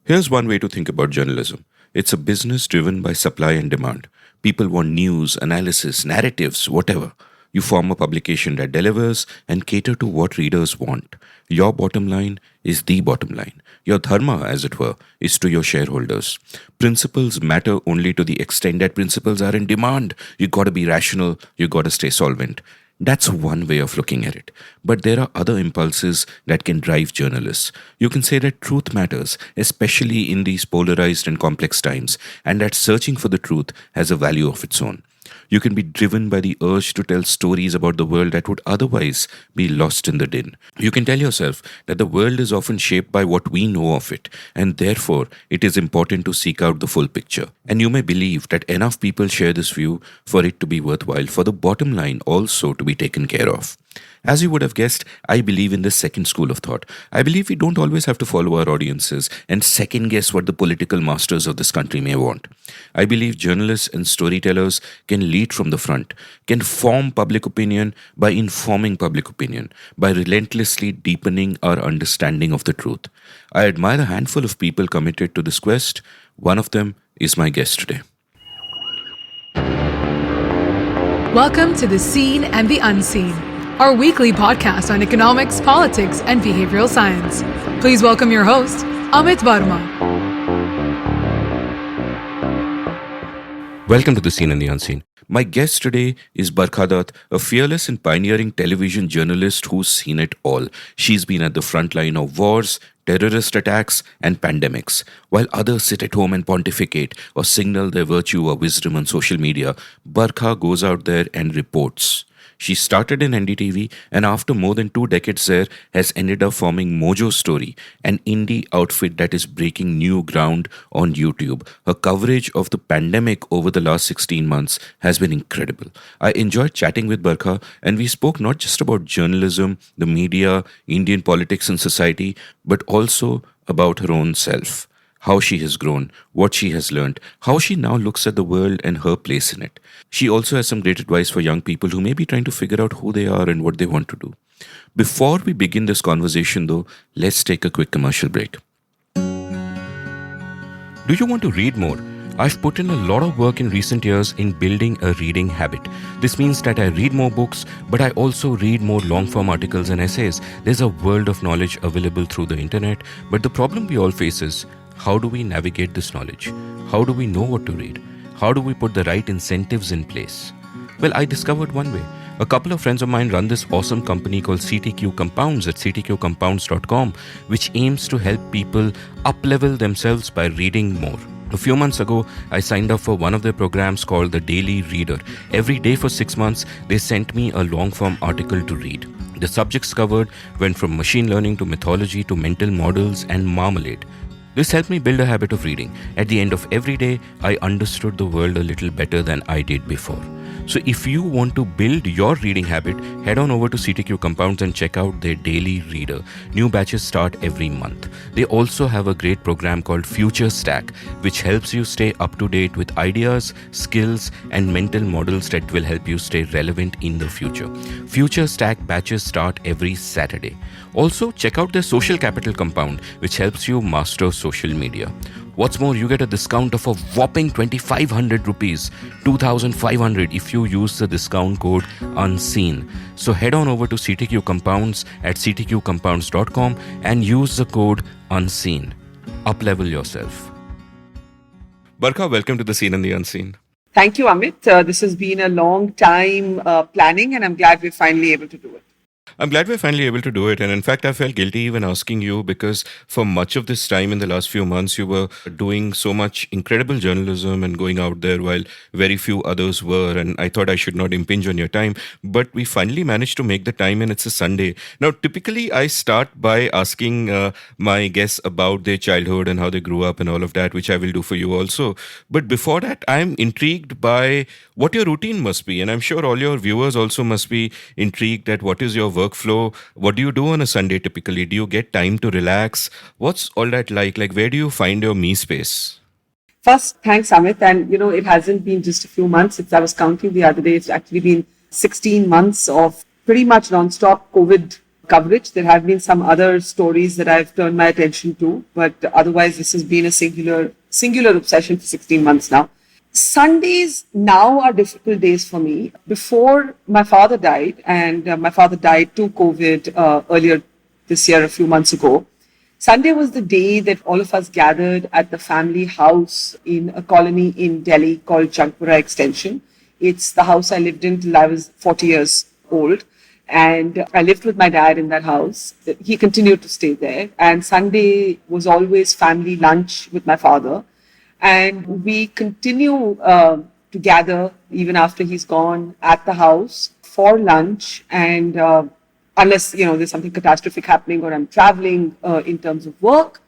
Here's one way to think about journalism. It's a business driven by supply and demand. People want news, analysis, narratives, whatever. You form a publication that delivers and cater to what readers want. Your bottom line is the bottom line. Your dharma, as it were, is to your shareholders. Principles matter only to the extent that principles are in demand. You gotta be rational, you gotta stay solvent. That's one way of looking at it. But there are other impulses that can drive journalists. You can say that truth matters, especially in these polarized and complex times, and that searching for the truth has a value of its own. You can be driven by the urge to tell stories about the world that would otherwise be lost in the din. You can tell yourself that the world is often shaped by what we know of it, and therefore it is important to seek out the full picture. And you may believe that enough people share this view for it to be worthwhile, for the bottom line also to be taken care of. As you would have guessed, I believe in this second school of thought. I believe we don't always have to follow our audiences and second guess what the political masters of this country may want. I believe journalists and storytellers can lead from the front, can form public opinion by informing public opinion, by relentlessly deepening our understanding of the truth. I admire a handful of people committed to this quest. One of them is my guest today. Welcome to The Seen and the Unseen, our weekly podcast on economics, politics, and behavioral science. Please welcome your host, Amit Verma. Welcome to The Seen and the Unseen. My guest today is Barkha Dutt, a fearless and pioneering television journalist who's seen it all. She's been at the front line of wars, terrorist attacks, and pandemics. While others sit at home and pontificate or signal their virtue or wisdom on social media, Barkha goes out there and reports. She started in NDTV and after more than 2 decades there has ended up forming Mojo Story, an indie outfit that is breaking new ground on YouTube. Her coverage of the pandemic over the last 16 months has been incredible. I enjoyed chatting with Barkha and we spoke not just about journalism, the media, Indian politics and society, but also about her own self. How she has grown, what she has learned, how she now looks at the world and her place in it. She also has some great advice for young people who may be trying to figure out who they are and what they want to do. Before we begin this conversation though, let's take a quick commercial break. Do you want to read more? I've put in a lot of work in recent years in building a reading habit. This means that I read more books, but I also read more long-form articles and essays. There's a world of knowledge available through the internet, but the problem we all face is, how do we navigate this knowledge? How do we know what to read? How do we put the right incentives in place? Well, I discovered one way. A couple of friends of mine run this awesome company called CTQ Compounds at ctqcompounds.com, which aims to help people up-level themselves by reading more. A few months ago, I signed up for one of their programs called The Daily Reader. Every day for 6 months, they sent me a long-form article to read. The subjects covered went from machine learning to mythology to mental models and marmalade. This helped me build a habit of reading. At the end of every day, I understood the world a little better than I did before. So if you want to build your reading habit, head on over to CTQ Compounds and check out their daily reader. New batches start every month. They also have a great program called Future Stack, which helps you stay up to date with ideas, skills, and mental models that will help you stay relevant in the future. Future Stack batches start every Saturday. Also, check out their Social Capital Compound, which helps you master social media. What's more, you get a discount of a whopping 2,500 rupees, 2,500 if you use the discount code UNSEEN. So head on over to CTQ Compounds at ctqcompounds.com and use the code UNSEEN. Up-level yourself. Barkha, welcome to The Seen and the Unseen. Thank you, Amit. This has been a long time planning and I'm glad we're finally able to do it. I'm glad we're finally able to do it. And in fact, I felt guilty even asking you because for much of this time in the last few months, you were doing so much incredible journalism and going out there while very few others were. And I thought I should not impinge on your time. But we finally managed to make the time and it's a Sunday. Now, typically, I start by asking my guests about their childhood and how they grew up and all of that, which I will do for you also. But before that, I'm intrigued by what your routine must be. And I'm sure all your viewers also must be intrigued at what is your workflow. What do you do on a Sunday typically? Do you get time to relax? What's all that like? Like, where do you find your me space? First, thanks, Amit. And, it hasn't been just a few months. I was counting the other day. It's actually been 16 months of pretty much non-stop COVID coverage. There have been some other stories that I've turned my attention to, but otherwise this has been a singular obsession for 16 months now. Sundays now are difficult days for me. Before my father died, and my father died to COVID earlier this year, a few months ago, Sunday was the day that all of us gathered at the family house in a colony in Delhi called Chankpura Extension. It's the house I lived in till I was 40 years old. And I lived with my dad in that house. He continued to stay there. And Sunday was always family lunch with my father. And we continue to gather even after he's gone at the house for lunch. And unless, there's something catastrophic happening or I'm traveling in terms of work.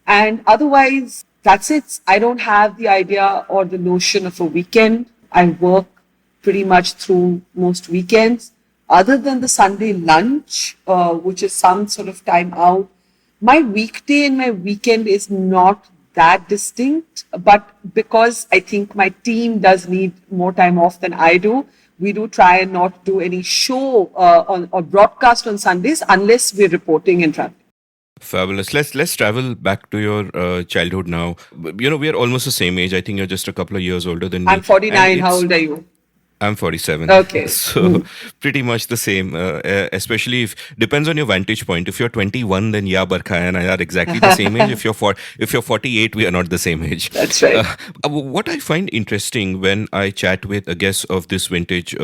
And otherwise, that's it. I don't have the idea or the notion of a weekend. I work pretty much through most weekends. Other than the Sunday lunch, which is some sort of time out, my weekday and my weekend is not that distinct. But because I think my team does need more time off than I do, we do try and not do any show or broadcast on Sundays unless we're reporting and traveling. Fabulous. Let's travel back to your childhood now. We are almost the same age. I think you're just a couple of years older than me. I'm 49. How old are you? I'm 47. Okay. So pretty much the same, especially depends on your vantage point. If you're 21, then Barkha and I are exactly the same age. If you're 48, we are not the same age. That's right. What I find interesting when I chat with a guest of this vintage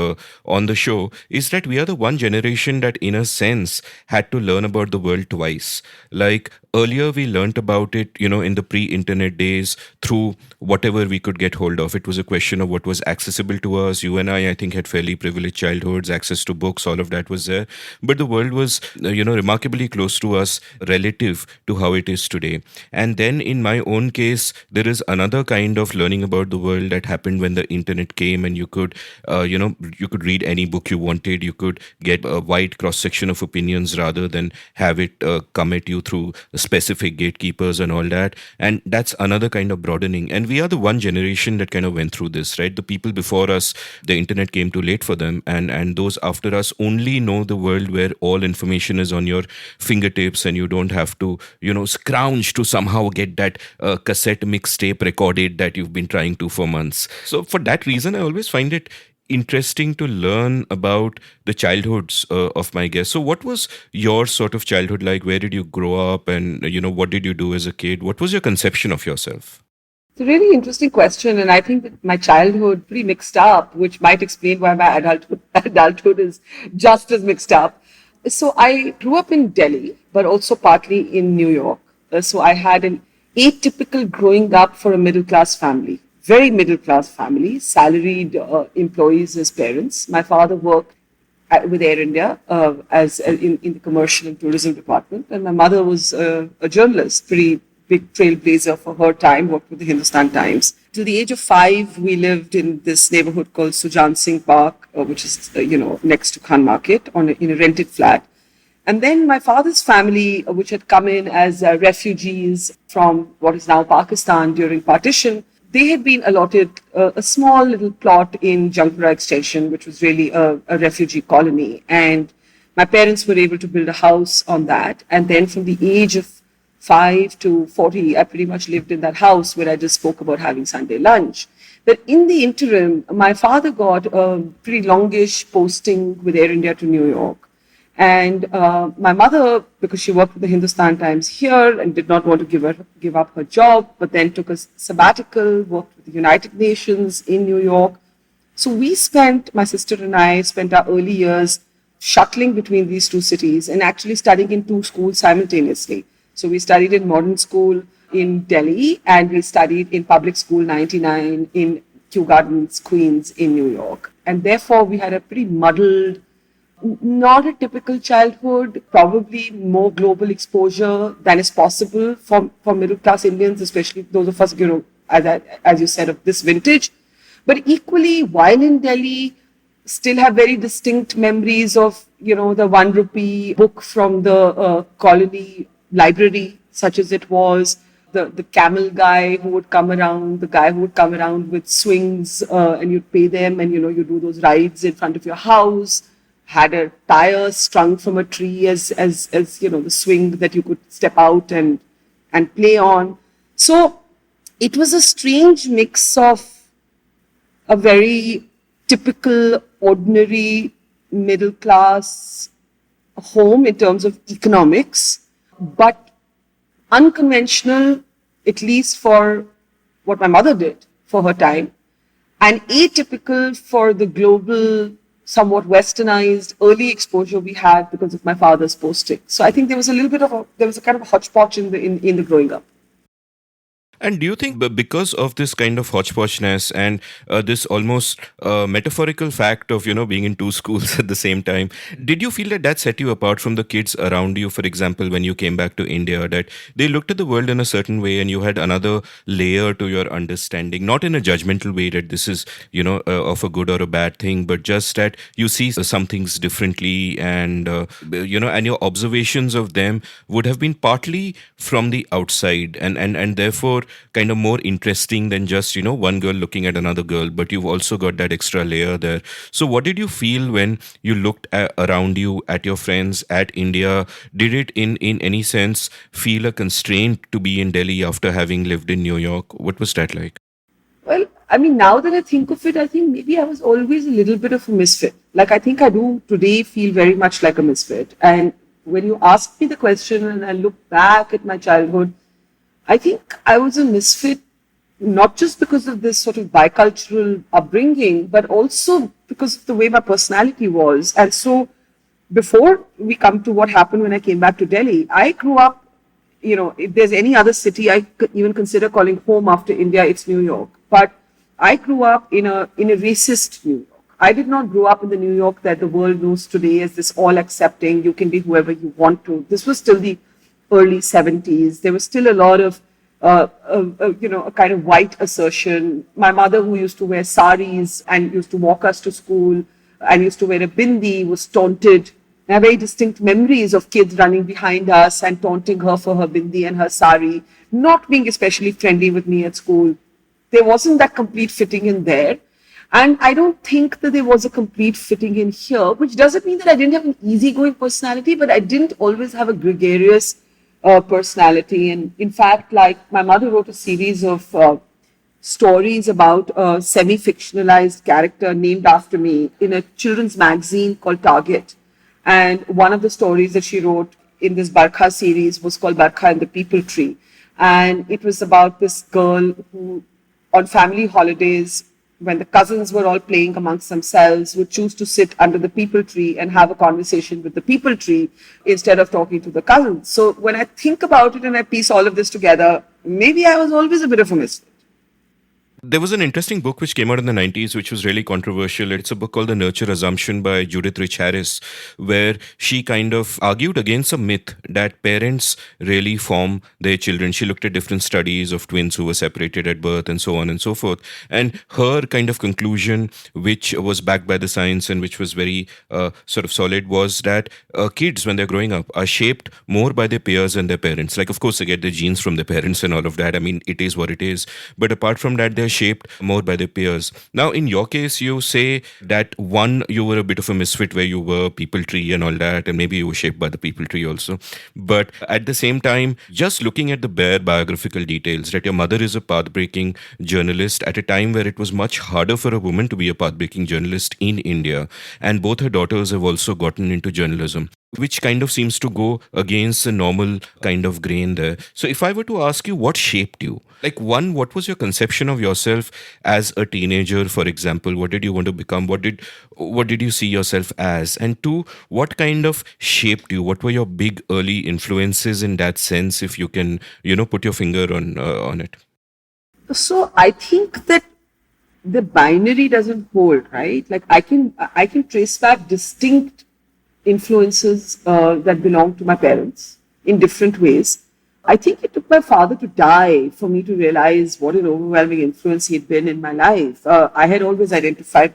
on the show is that we are the one generation that in a sense had to learn about the world twice. Like earlier we learnt about it, in the pre-internet days through whatever we could get hold of. It was a question of what was accessible to us. You and I think, had fairly privileged childhoods, access to books, all of that was there. But the world was, remarkably close to us relative to how it is today. And then in my own case, there is another kind of learning about the world that happened when the internet came, and you could, you could read any book you wanted. You could get a wide cross-section of opinions rather than have it come at you through specific gatekeepers and all that. And that's another kind of broadening. And we are the one generation that kind of went through this, right? The people before us, the internet came too late for them, and those after us only know the world where all information is on your fingertips and you don't have to scrounge to somehow get that cassette mixtape recorded that you've been trying to for months. So for that reason, I always find it interesting to learn about the childhoods of my guests. So what was your sort of childhood like? Where did you grow up, and what did you do as a kid? What was your conception of yourself? It's a really interesting question, and I think that my childhood pretty mixed up, which might explain why my adulthood is just as mixed up. So I grew up in Delhi, but also partly in New York. So I had an atypical growing up for a middle-class family, very middle-class family, salaried employees as parents. My father worked with Air India as in the commercial and tourism department, and my mother was a journalist, pretty big trailblazer for her time, worked with the Hindustan Times. Till the age of 5, we lived in this neighborhood called Sujan Singh Park, which is, next to Khan Market, in a rented flat. And then my father's family, which had come in as refugees from what is now Pakistan during partition, they had been allotted a small little plot in Jankpura Extension, which was really a refugee colony. And my parents were able to build a house on that. And then from the age of 5 to 40, I pretty much lived in that house where I just spoke about having Sunday lunch. But in the interim, my father got a pretty longish posting with Air India to New York. And my mother, because she worked with the Hindustan Times here and did not want to give up her job, but then took a sabbatical, worked with the United Nations in New York. So my sister and I spent our early years shuttling between these two cities and actually studying in two schools simultaneously. So we studied in modern school in Delhi, and we studied in public school 99 in Kew Gardens, Queens in New York. And therefore we had a pretty muddled, not a typical childhood, probably more global exposure than is possible for middle-class Indians, especially those of us, as you said, of this vintage. But equally, while in Delhi, still have very distinct memories of, the 1 rupee book from the colony library, such as it was, the camel guy who would come around, the guy who would come around with swings, and you'd pay them, and, you do those rides in front of your house. had a tire strung from a tree as the swing that you could step out and play on. So it was a strange mix of a very typical, ordinary, middle class home in terms of economics, but unconventional, at least for what my mother did for her time, and atypical for the global, somewhat westernized early exposure we had because of my father's posting. So I think there was a kind of a hodgepodge in the growing up. And do you think because of this kind of hodgepodgeness and this almost metaphorical fact of, being in two schools at the same time, did you feel that set you apart from the kids around you? For example, when you came back to India, that they looked at the world in a certain way and you had another layer to your understanding, not in a judgmental way that this is, of a good or a bad thing, but just that you see some things differently and, and your observations of them would have been partly from the outside and therefore kind of more interesting than just, one girl looking at another girl, but you've also got that extra layer there. So what did you feel when you looked around you at your friends, at India? Did it in any sense feel a constraint to be in Delhi after having lived in New York? What was that like? Well, I mean, now that I think of it, I think maybe I was always a little bit of a misfit. Like, I think I do today feel very much like a misfit. And when you ask me the question and I look back at my childhood, I think I was a misfit, not just because of this sort of bicultural upbringing, but also because of the way my personality was. And so before we come to what happened when I came back to Delhi, I grew up, if there's any other city I could even consider calling home after India, it's New York. But I grew up in a racist New York. I did not grow up in the New York that the world knows today as this all accepting, you can be whoever you want to. This was still the early 70s. There was still a lot of, a kind of white assertion. My mother, who used to wear saris and used to walk us to school and used to wear a bindi, was taunted. I have very distinct memories of kids running behind us and taunting her for her bindi and her sari, not being especially friendly with me at school. There wasn't that complete fitting in there. And I don't think that there was a complete fitting in here, which doesn't mean that I didn't have an easygoing personality, but I didn't always have a gregarious personality. And in fact, like my mother wrote a series of stories about a semi-fictionalized character named after me in a children's magazine called Target. And one of the stories that she wrote in this Barkha series was called Barkha and the People Tree. And it was about this girl who, on family holidays, when the cousins were all playing amongst themselves, would choose to sit under the people tree and have a conversation with the people tree instead of talking to the cousins. So when I think about it and I piece all of this together, maybe I was always a bit of a misfit. There was an interesting book which came out in the 90s, which was really controversial. It's a book called The Nurture Assumption by Judith Rich Harris, where she kind of argued against a myth that parents really form their children. She looked at different studies of twins who were separated at birth and so on and so forth. And her kind of conclusion, which was backed by the science and which was very sort of solid, was that kids, when they're growing up, are shaped more by their peers and their parents. Like, of course, they get their genes from their parents and all of that. I mean, it is what it is. But apart from that, they're shaped more by their peers. Now, in your case, you say that one, you were a bit of a misfit where you were people tree and all that, and maybe you were shaped by the people tree also. But at the same time, just looking at the bare biographical details, that your mother is a path-breaking journalist at a time where it was much harder for a woman to be a path-breaking journalist in India, and both her daughters have also gotten into journalism, which kind of seems to go against the normal kind of grain there. So if I were to ask you, what shaped you? Like, one, what was your conception of yourself as a teenager, for example? What did you want to become? What did you see yourself as? And two, what kind of shaped you? What were your big early influences in that sense, if you can, put your finger on it? So I think that the binary doesn't hold, right? Like I can trace back distinct influences that belong to my parents in different ways. I think it took my father to die for me to realize what an overwhelming influence he had been in my life. I had always identified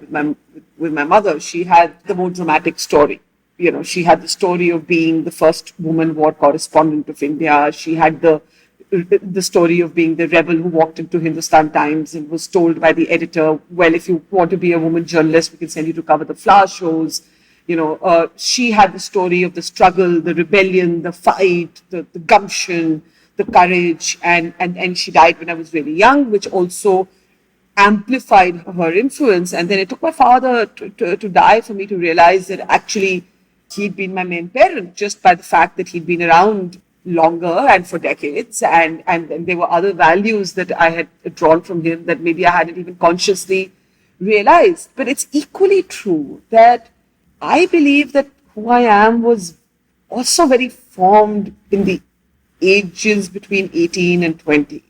with my mother. She had the more dramatic story. She had the story of being the first woman war correspondent of India. She had the story of being the rebel who walked into Hindustan Times and was told by the editor, well, if you want to be a woman journalist, we can send you to cover the flower shows. She had the story of the struggle, the rebellion, the fight, the gumption, the courage, and she died when I was really young, which also amplified her influence. And then it took my father to die for me to realize that actually he'd been my main parent just by the fact that he'd been around longer and for decades. And there were other values that I had drawn from him that maybe I hadn't even consciously realized. But it's equally true that I believe that who I am was also very formed in the ages between 18 and 20,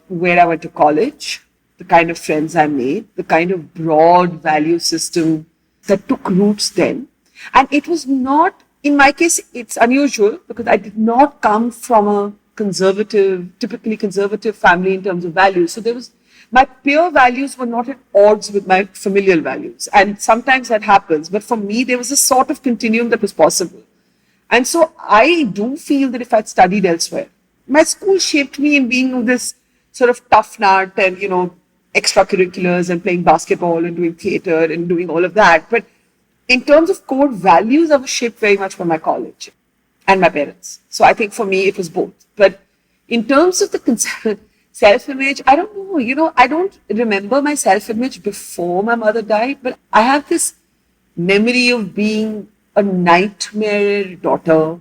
where I went to college, the kind of friends I made, the kind of broad value system that took roots then. And it was not, in my case, it's unusual because I did not come from a typically conservative family in terms of values. So my peer values were not at odds with my familial values. And sometimes that happens. But for me, there was a sort of continuum that was possible. And so I do feel that if I'd studied elsewhere, my school shaped me in being this sort of tough nut and, extracurriculars and playing basketball and doing theater and doing all of that. But in terms of core values, I was shaped very much by my college and my parents. So I think for me, it was both. But in terms of the self-image, I don't know, I don't remember my self-image before my mother died, but I have this memory of being a nightmare daughter,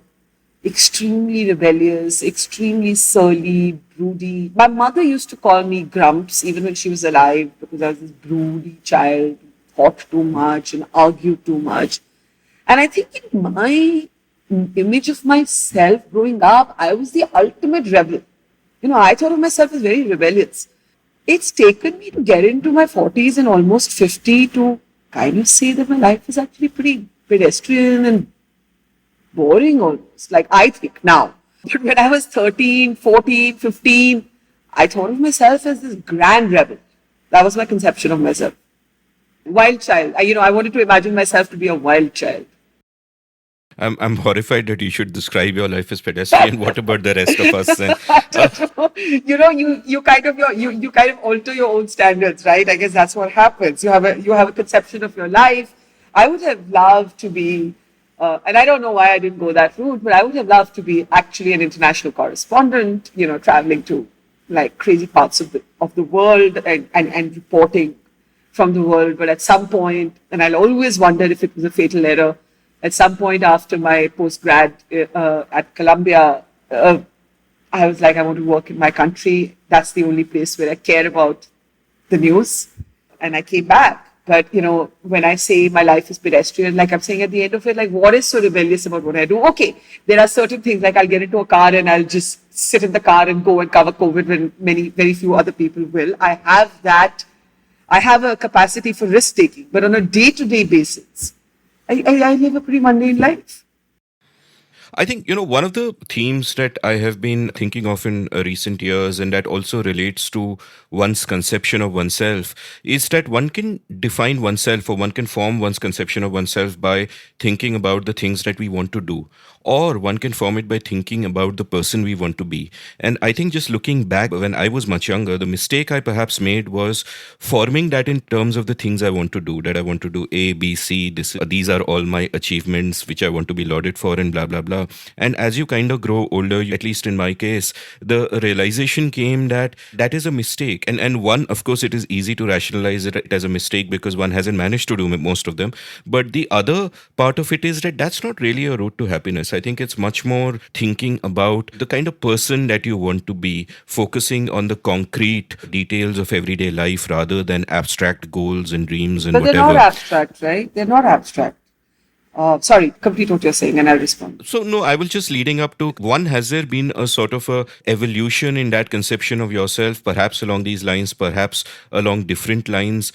extremely rebellious, extremely surly, broody. My mother used to call me Grumps even when she was alive because I was this broody child, thought too much and argued too much. And I think in my image of myself growing up, I was the ultimate rebel. I thought of myself as very rebellious. It's taken me to get into my 40s and almost 50 to kind of say that my life is actually pretty pedestrian and boring almost, like I think now. But when I was 13, 14, 15, I thought of myself as this grand rebel. That was my conception of myself. Wild child. I wanted to imagine myself to be a wild child. I'm horrified that you should describe your life as pedestrian. What about the rest of us then? You kind of alter your own standards, right? I guess that's what happens. You have a conception of your life. I would have loved to be, and I don't know why I didn't go that route, but I would have loved to be actually an international correspondent, traveling to like crazy parts of the world and reporting from the world. But at some point, and I'll always wonder if it was a fatal error, at some point after my postgrad at Columbia, I was like, I want to work in my country. That's the only place where I care about the news. And I came back. But, when I say my life is pedestrian, like I'm saying at the end of it, like what is so rebellious about what I do? Okay, there are certain things like I'll get into a car and I'll just sit in the car and go and cover COVID when very few other people will. I have a capacity for risk taking, but on a day-to-day basis, I live a pretty mundane life. I think, one of the themes that I have been thinking of in recent years, and that also relates to one's conception of oneself, is that one can define oneself or one can form one's conception of oneself by thinking about the things that we want to do. Or one can form it by thinking about the person we want to be. And I think just looking back when I was much younger, the mistake I perhaps made was forming that in terms of the things I want to do, that I want to do A, B, C, these are all my achievements which I want to be lauded for and blah, blah, blah. And as you kind of grow older, at least in my case, the realization came that that is a mistake. And one, of course, it is easy to rationalize it as a mistake because one hasn't managed to do most of them. But the other part of it is that that's not really a road to happiness. I think it's much more thinking about the kind of person that you want to be, focusing on the concrete details of everyday life rather than abstract goals and dreams and whatever. But they're not abstract, right? They're not abstract. Sorry, complete what you're saying and I'll respond. So, no, I was just leading up to one, has there been a sort of a evolution in that conception of yourself, perhaps along these lines, perhaps along different lines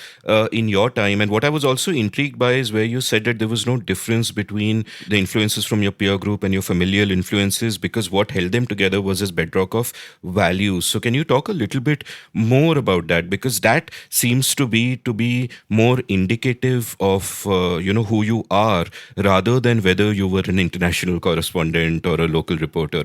in your time? And what I was also intrigued by is where you said that there was no difference between the influences from your peer group and your familial influences because what held them together was this bedrock of values. So can you talk a little bit more about that? Because that seems to be more indicative of, who you are, rather than whether you were an international correspondent or a local reporter.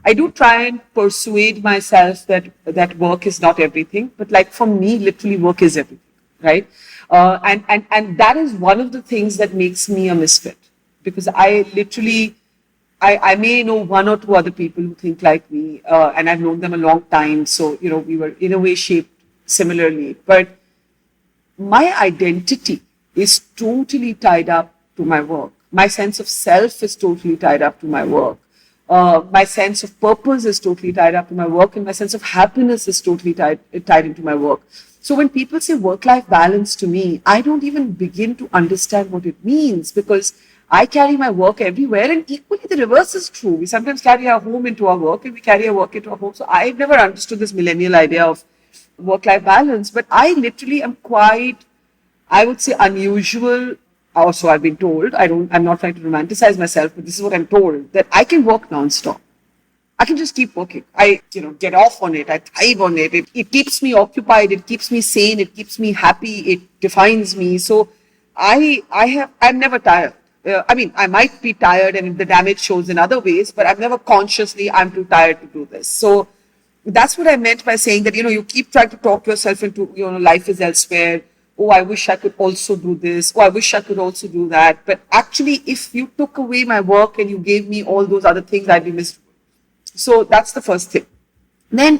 I do try and persuade myself that work is not everything, but like for me, literally work is everything. right? And that is one of the things that makes me a misfit, because I literally, I may know one or two other people who think like me, and I've known them a long time. So, we were in a way shaped similarly. But my identity is totally tied up to my work. My sense of self is totally tied up to my work. My sense of purpose is totally tied up to my work, and my sense of happiness is totally tied into my work. So when people say work-life balance to me, I don't even begin to understand what it means, because I carry my work everywhere, and equally the reverse is true. We sometimes carry our home into our work, and we carry our work into our home. So I've never understood this millennial idea of work-life balance, but I literally am quite, I would say, unusual. Also, I've been told, I'm not trying to romanticize myself, but this is what I'm told, that I can work non-stop. I can just keep working. I, get off on it. I thrive on it. It keeps me occupied. It keeps me sane. It keeps me happy. It defines me. So I'm never tired. I might be tired and the damage shows in other ways, but I'm never consciously, I'm too tired to do this. So that's what I meant by saying that, you keep trying to talk yourself into, life is elsewhere. Oh, I wish I could also do this. Oh, I wish I could also do that. But actually, if you took away my work and you gave me all those other things, I'd be miserable. So that's the first thing. Then,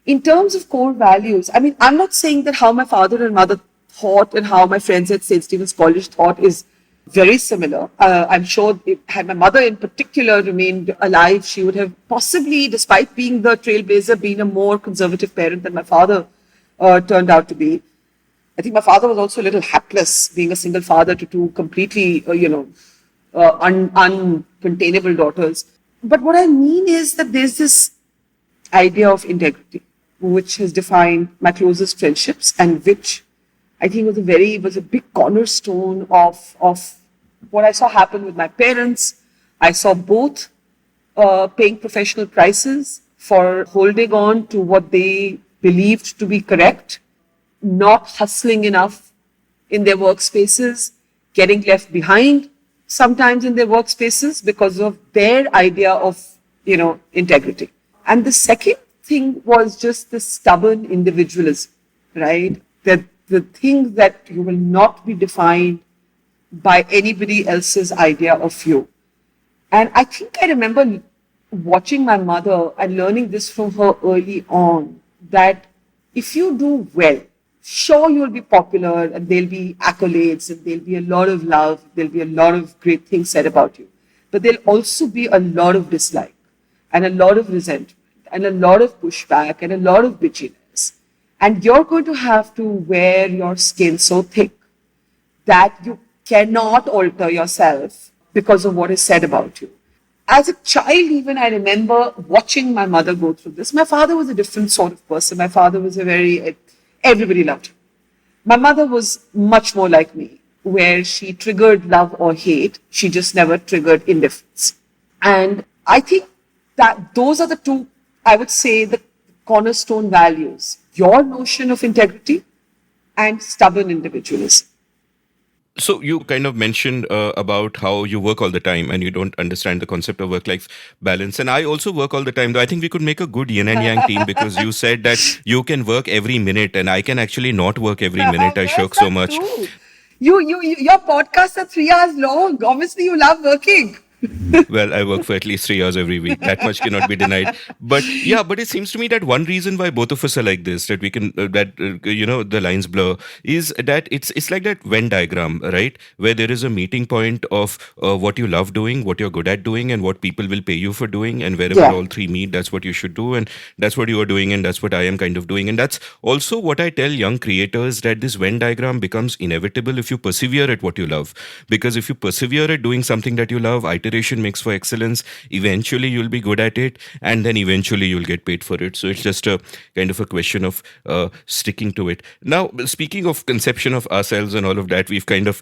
in terms of core values, I'm not saying that how my father and mother thought and how my friends at St. Stephen's College thought is very similar. I'm sure had my mother in particular remained alive, she would have possibly, despite being the trailblazer, been a more conservative parent than my father turned out to be. I think my father was also a little hapless, being a single father to two completely, uncontainable daughters. But what I mean is that there's this idea of integrity, which has defined my closest friendships, and which I think was a big cornerstone of what I saw happen with my parents. I saw both paying professional prices for holding on to what they believed to be correct, not hustling enough in their workspaces, getting left behind sometimes in their workspaces because of their idea of, integrity. And the second thing was just the stubborn individualism, right? That the thing that you will not be defined by anybody else's idea of you. And I think I remember watching my mother and learning this from her early on, that if you do well, sure, you'll be popular and there'll be accolades and there'll be a lot of love, there'll be a lot of great things said about you. But there'll also be a lot of dislike and a lot of resentment and a lot of pushback and a lot of bitchiness. And you're going to have to wear your skin so thick that you cannot alter yourself because of what is said about you. As a child, even I remember watching my mother go through this. My father was a different sort of person. My father was everybody loved him. My mother was much more like me, where she triggered love or hate. She just never triggered indifference. And I think that those are the two, I would say, the cornerstone values. Your notion of integrity and stubborn individualism. So you kind of mentioned about how you work all the time and you don't understand the concept of work-life balance. And I also work all the time, though I think we could make a good yin and yang team, because you said that you can work every minute and I can actually not work every minute. I shirk so much. True. Your podcasts are 3 hours long. Obviously, you love working. Well, I work for at least 3 hours every week. That much cannot be denied. But yeah, but it seems to me that one reason why both of us are like this, that we can, the lines blur, is that it's like that Venn diagram, right? Where there is a meeting point of what you love doing, what you're good at doing, and what people will pay you for doing. And wherever all three meet, that's what you should do. And that's what you are doing. And that's what I am kind of doing. And that's also what I tell young creators, that this Venn diagram becomes inevitable if you persevere at what you love. Because if you persevere at doing something that you love, iteration makes for excellence. Eventually you'll be good at it, and then eventually you'll get paid for it. So it's just a kind of a question of sticking to it. Now, speaking of conception of ourselves and all of that, we've kind of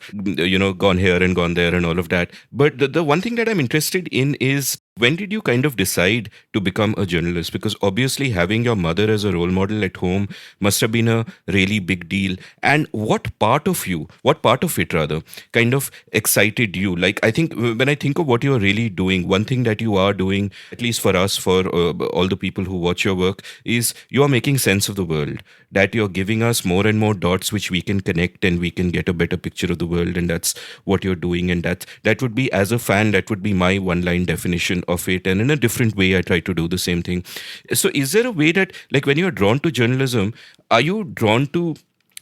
gone here and gone there and all of that. But the one thing that I'm interested in is When did you kind of decide to become a journalist? Because obviously having your mother as a role model at home must have been a really big deal. And what part of it rather, kind of excited you? Like, I think when I think of what you are really doing, one thing that you are doing, at least for us, for all the people who watch your work, is you are making sense of the world. That you're giving us more and more dots which we can connect and we can get a better picture of the world. And that's what you're doing. And that would be, as a fan, that would be my one line definition of it, and in a different way I try to do the same thing. So is there a way that, like, when you're drawn to journalism, are you drawn to,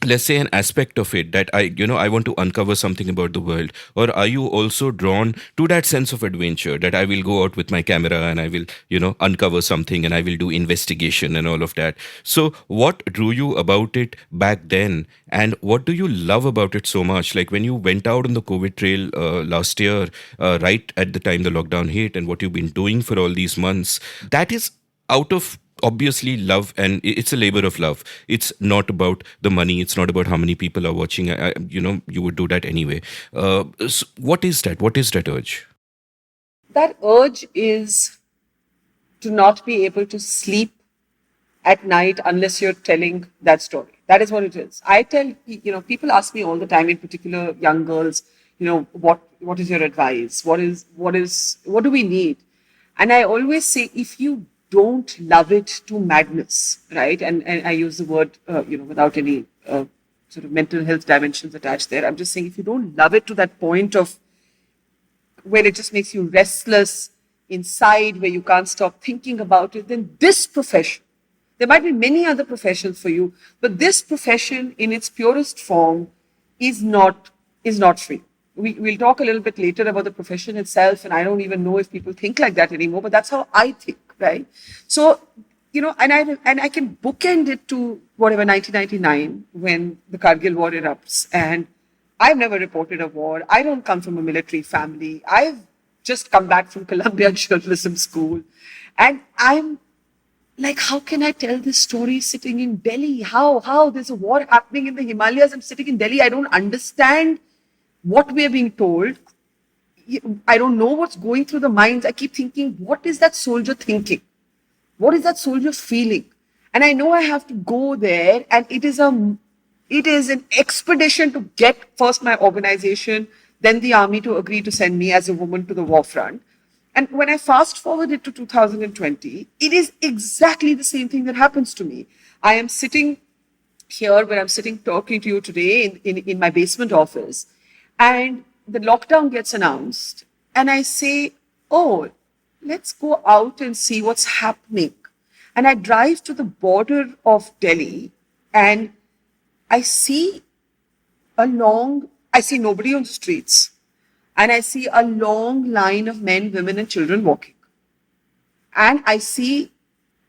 let's say, an aspect of it that I want to uncover something about the world, or are you also drawn to that sense of adventure that I will go out with my camera and I will uncover something and I will do investigation and all of that? So what drew you about it back then, and what do you love about it so much? Like, when you went out on the COVID trail last year, right at the time the lockdown hit, and what you've been doing for all these months, that is out of obviously love, and it's a labor of love. It's not about the money, it's not about how many people are watching. You would do that anyway. So what is that urge? That urge is to not be able to sleep at night unless you're telling that story. That is what it is. I tell, people ask me all the time, in particular young girls, what is your advice? What do we need? And I always say, if you don't love it to madness, right? And I use the word, without any sort of mental health dimensions attached there. I'm just saying, if you don't love it to that point of where it just makes you restless inside, where you can't stop thinking about it, then this profession, there might be many other professions for you, but this profession in its purest form is not free. We'll talk a little bit later about the profession itself, and I don't even know if people think like that anymore, but that's how I think, right? So, and I can bookend it to whatever, 1999, when the Kargil war erupts, and I've never reported a war. I don't come from a military family. I've just come back from Columbia Journalism School, and I'm like, how can I tell this story sitting in Delhi? How there's a war happening in the Himalayas. I'm sitting in Delhi. I don't understand what we are being told. I don't know what's going through the minds. I keep thinking, what is that soldier thinking? What is that soldier feeling? And I know I have to go there, and it is an expedition to get first my organization, then the army to agree to send me as a woman to the war front. And when I fast forward it to 2020, it is exactly the same thing that happens to me. I am sitting here where I'm sitting talking to you today in my basement office, and the lockdown gets announced, and I say, oh, let's go out and see what's happening. And I drive to the border of Delhi, and I see nobody on the streets. And I see a long line of men, women, and children walking. And I see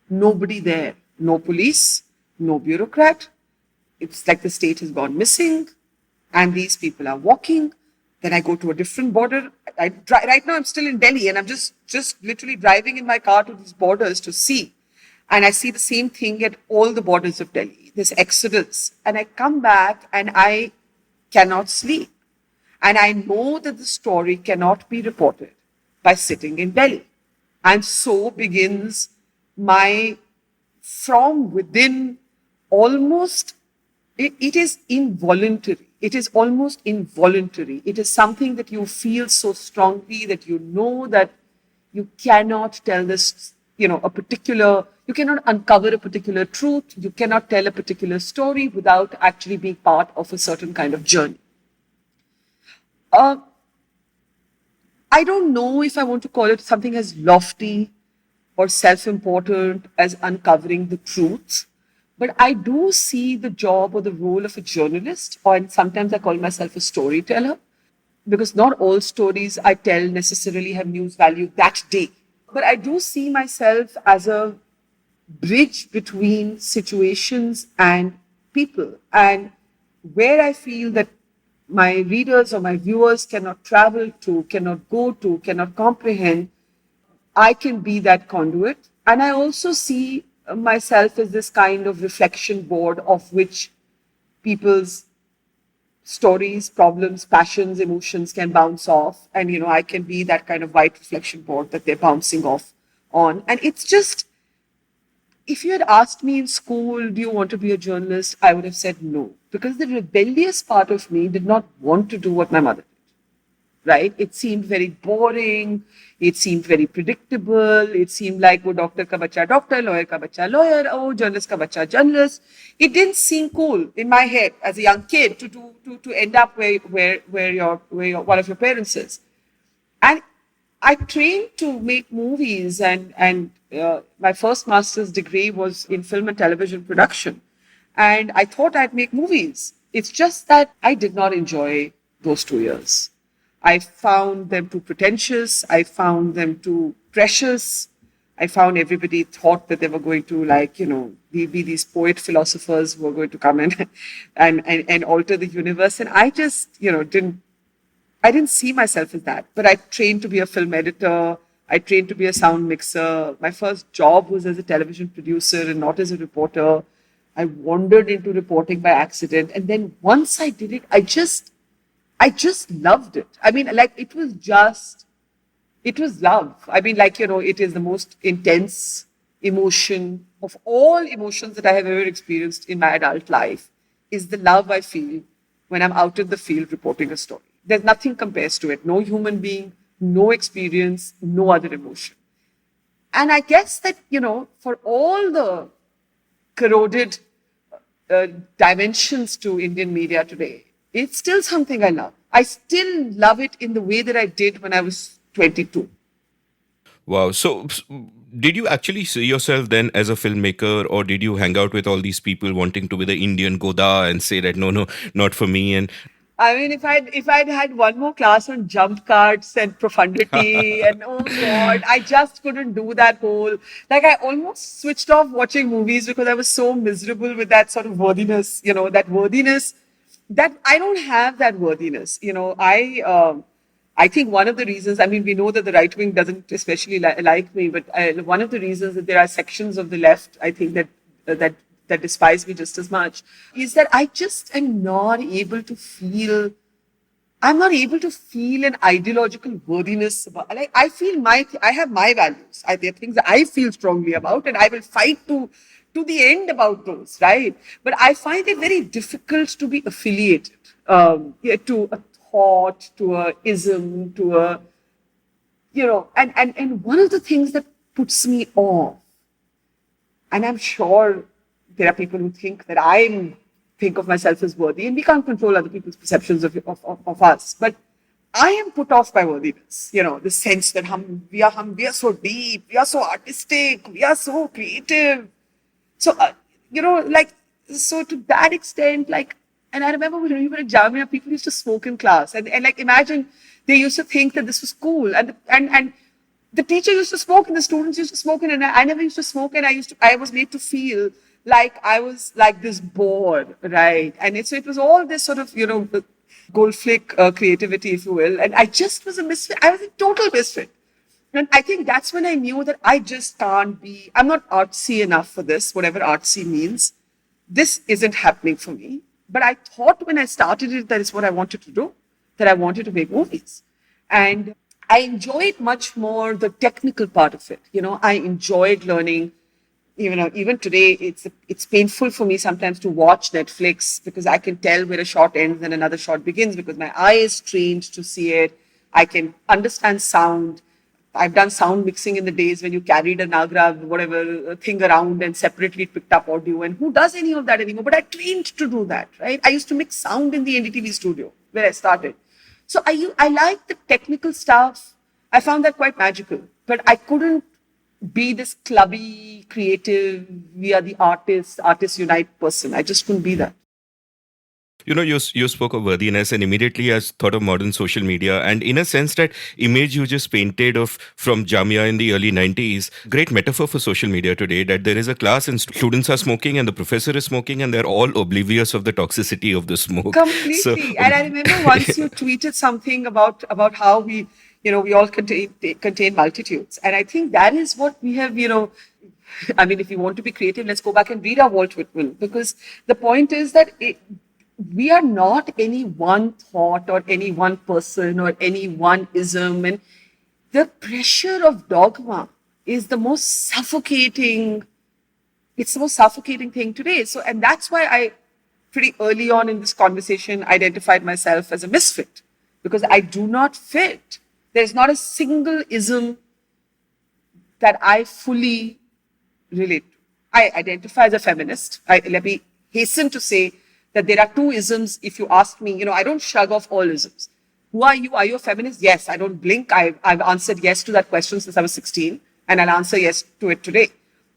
nobody there. No police, no bureaucrat. It's like the state has gone missing, and these people are walking. Then I go to a different border. Right now I'm still in Delhi, and I'm just literally driving in my car to these borders to see. And I see the same thing at all the borders of Delhi, this exodus. And I come back and I cannot sleep. And I know that the story cannot be reported by sitting in Delhi. And so begins my, from within, almost, it is involuntary. It is almost involuntary. It is something that you feel so strongly that you know that you cannot tell this, you cannot uncover a particular truth. You cannot tell a particular story without actually being part of a certain kind of journey. I don't know if I want to call it something as lofty or self-important as uncovering the truth, but I do see the job or the role of a journalist, or sometimes I call myself a storyteller, because not all stories I tell necessarily have news value that day. But I do see myself as a bridge between situations and people, and where I feel that my readers or my viewers cannot travel to, cannot go to, cannot comprehend, I can be that conduit. And I also see myself as this kind of reflection board of which people's stories, problems, passions, emotions can bounce off. And, I can be that kind of white reflection board that they're bouncing off on. And it's just, if you had asked me in school, do you want to be a journalist? I would have said no. Because the rebellious part of me did not want to do what my mother did. Right? It seemed very boring. It seemed very predictable. It seemed like, oh, doctor ka bacha doctor, lawyer ka bacha lawyer, oh, journalist ka bacha journalist. It didn't seem cool in my head as a young kid to end up where your one of your parents is. And I trained to make movies, and my first master's degree was in film and television production. And I thought I'd make movies. It's just that I did not enjoy those 2 years. I found them too pretentious. I found them too precious. I found everybody thought that they were going to, be these poet philosophers who were going to come in and alter the universe. And I just, I didn't see myself as that. But I trained to be a film editor. I trained to be a sound mixer. My first job was as a television producer and not as a reporter. I wandered into reporting by accident. And then once I did it, I just loved it. I mean, it was love. I mean, it is the most intense emotion of all emotions that I have ever experienced in my adult life, is the love I feel when I'm out in the field reporting a story. There's nothing compares to it. No human being, no experience, no other emotion. And I guess that, for all the corroded dimensions to Indian media today, it's still something I love. I still love it in the way that I did when I was 22. Wow. So, did you actually see yourself then as a filmmaker, or did you hang out with all these people wanting to be the Indian Goda and say that, no, not for me? And I mean, if I'd had one more class on jump cuts and profundity and oh God, I just couldn't do that whole, I almost switched off watching movies because I was so miserable with that sort of worthiness, that worthiness. That I don't have that worthiness. I think one of the reasons, I mean, we know that the right wing doesn't especially like me, but one of the reasons that there are sections of the left, I think that despise me just as much, is that I just am not able to feel, I'm not able to feel an ideological worthiness about, I feel I have my values. There are things that I feel strongly about, and I will fight to the end about those, right? But I find it very difficult to be affiliated to a thought, to a ism, to a, and one of the things that puts me off, and I'm sure there are people who think that I think of myself as worthy, and we can't control other people's perceptions of us, but I am put off by worthiness, the sense that we are so deep, we are so artistic, we are so creative. So, so to that extent, and I remember when we were at Jamia, people used to smoke in class. And imagine they used to think that this was cool. And the teacher used to smoke and the students used to smoke. And I never used to smoke. And I was made to feel like I was like this bore, right? And so it was all this sort of, gold flick creativity, if you will. And I just was a misfit. I was a total misfit. And I think that's when I knew that I just can't be, I'm not artsy enough for this, whatever artsy means. This isn't happening for me. But I thought when I started it, that is what I wanted to do, that I wanted to make movies. And I enjoyed much more the technical part of it. I enjoyed learning. Even today, it's painful for me sometimes to watch Netflix because I can tell where a shot ends and another shot begins because my eye is trained to see it. I can understand sound. I've done sound mixing in the days when you carried a Nagra, whatever thing around and separately picked up audio. And who does any of that anymore? But I trained to do that, right? I used to mix sound in the NDTV studio where I started. So I like the technical stuff. I found that quite magical. But I couldn't be this clubby, creative, we are the artists unite person. I just couldn't be that. You spoke of worthiness, and immediately I thought of modern social media, and in a sense that image you just painted of from Jamia in the early 90s, great metaphor for social media today, that there is a class and students are smoking and the professor is smoking and they're all oblivious of the toxicity of the smoke. Completely. So, and I remember once you tweeted something about how we all contain multitudes. And I think that is what we have, I mean, if you want to be creative, let's go back and read our Walt Whitman, because the point is that we are not any one thought or any one person or any one ism. And the pressure of dogma is the most suffocating, it's the most suffocating thing today. So, and that's why I pretty early on in this conversation identified myself as a misfit, because I do not fit. There's not a single ism that I fully relate to. I identify as a feminist. Let me hasten to say that there are two isms. If you ask me, I don't shrug off all isms. Who are you? Are you a feminist? Yes, I don't blink. I've answered yes to that question since I was 16, and I'll answer yes to it today.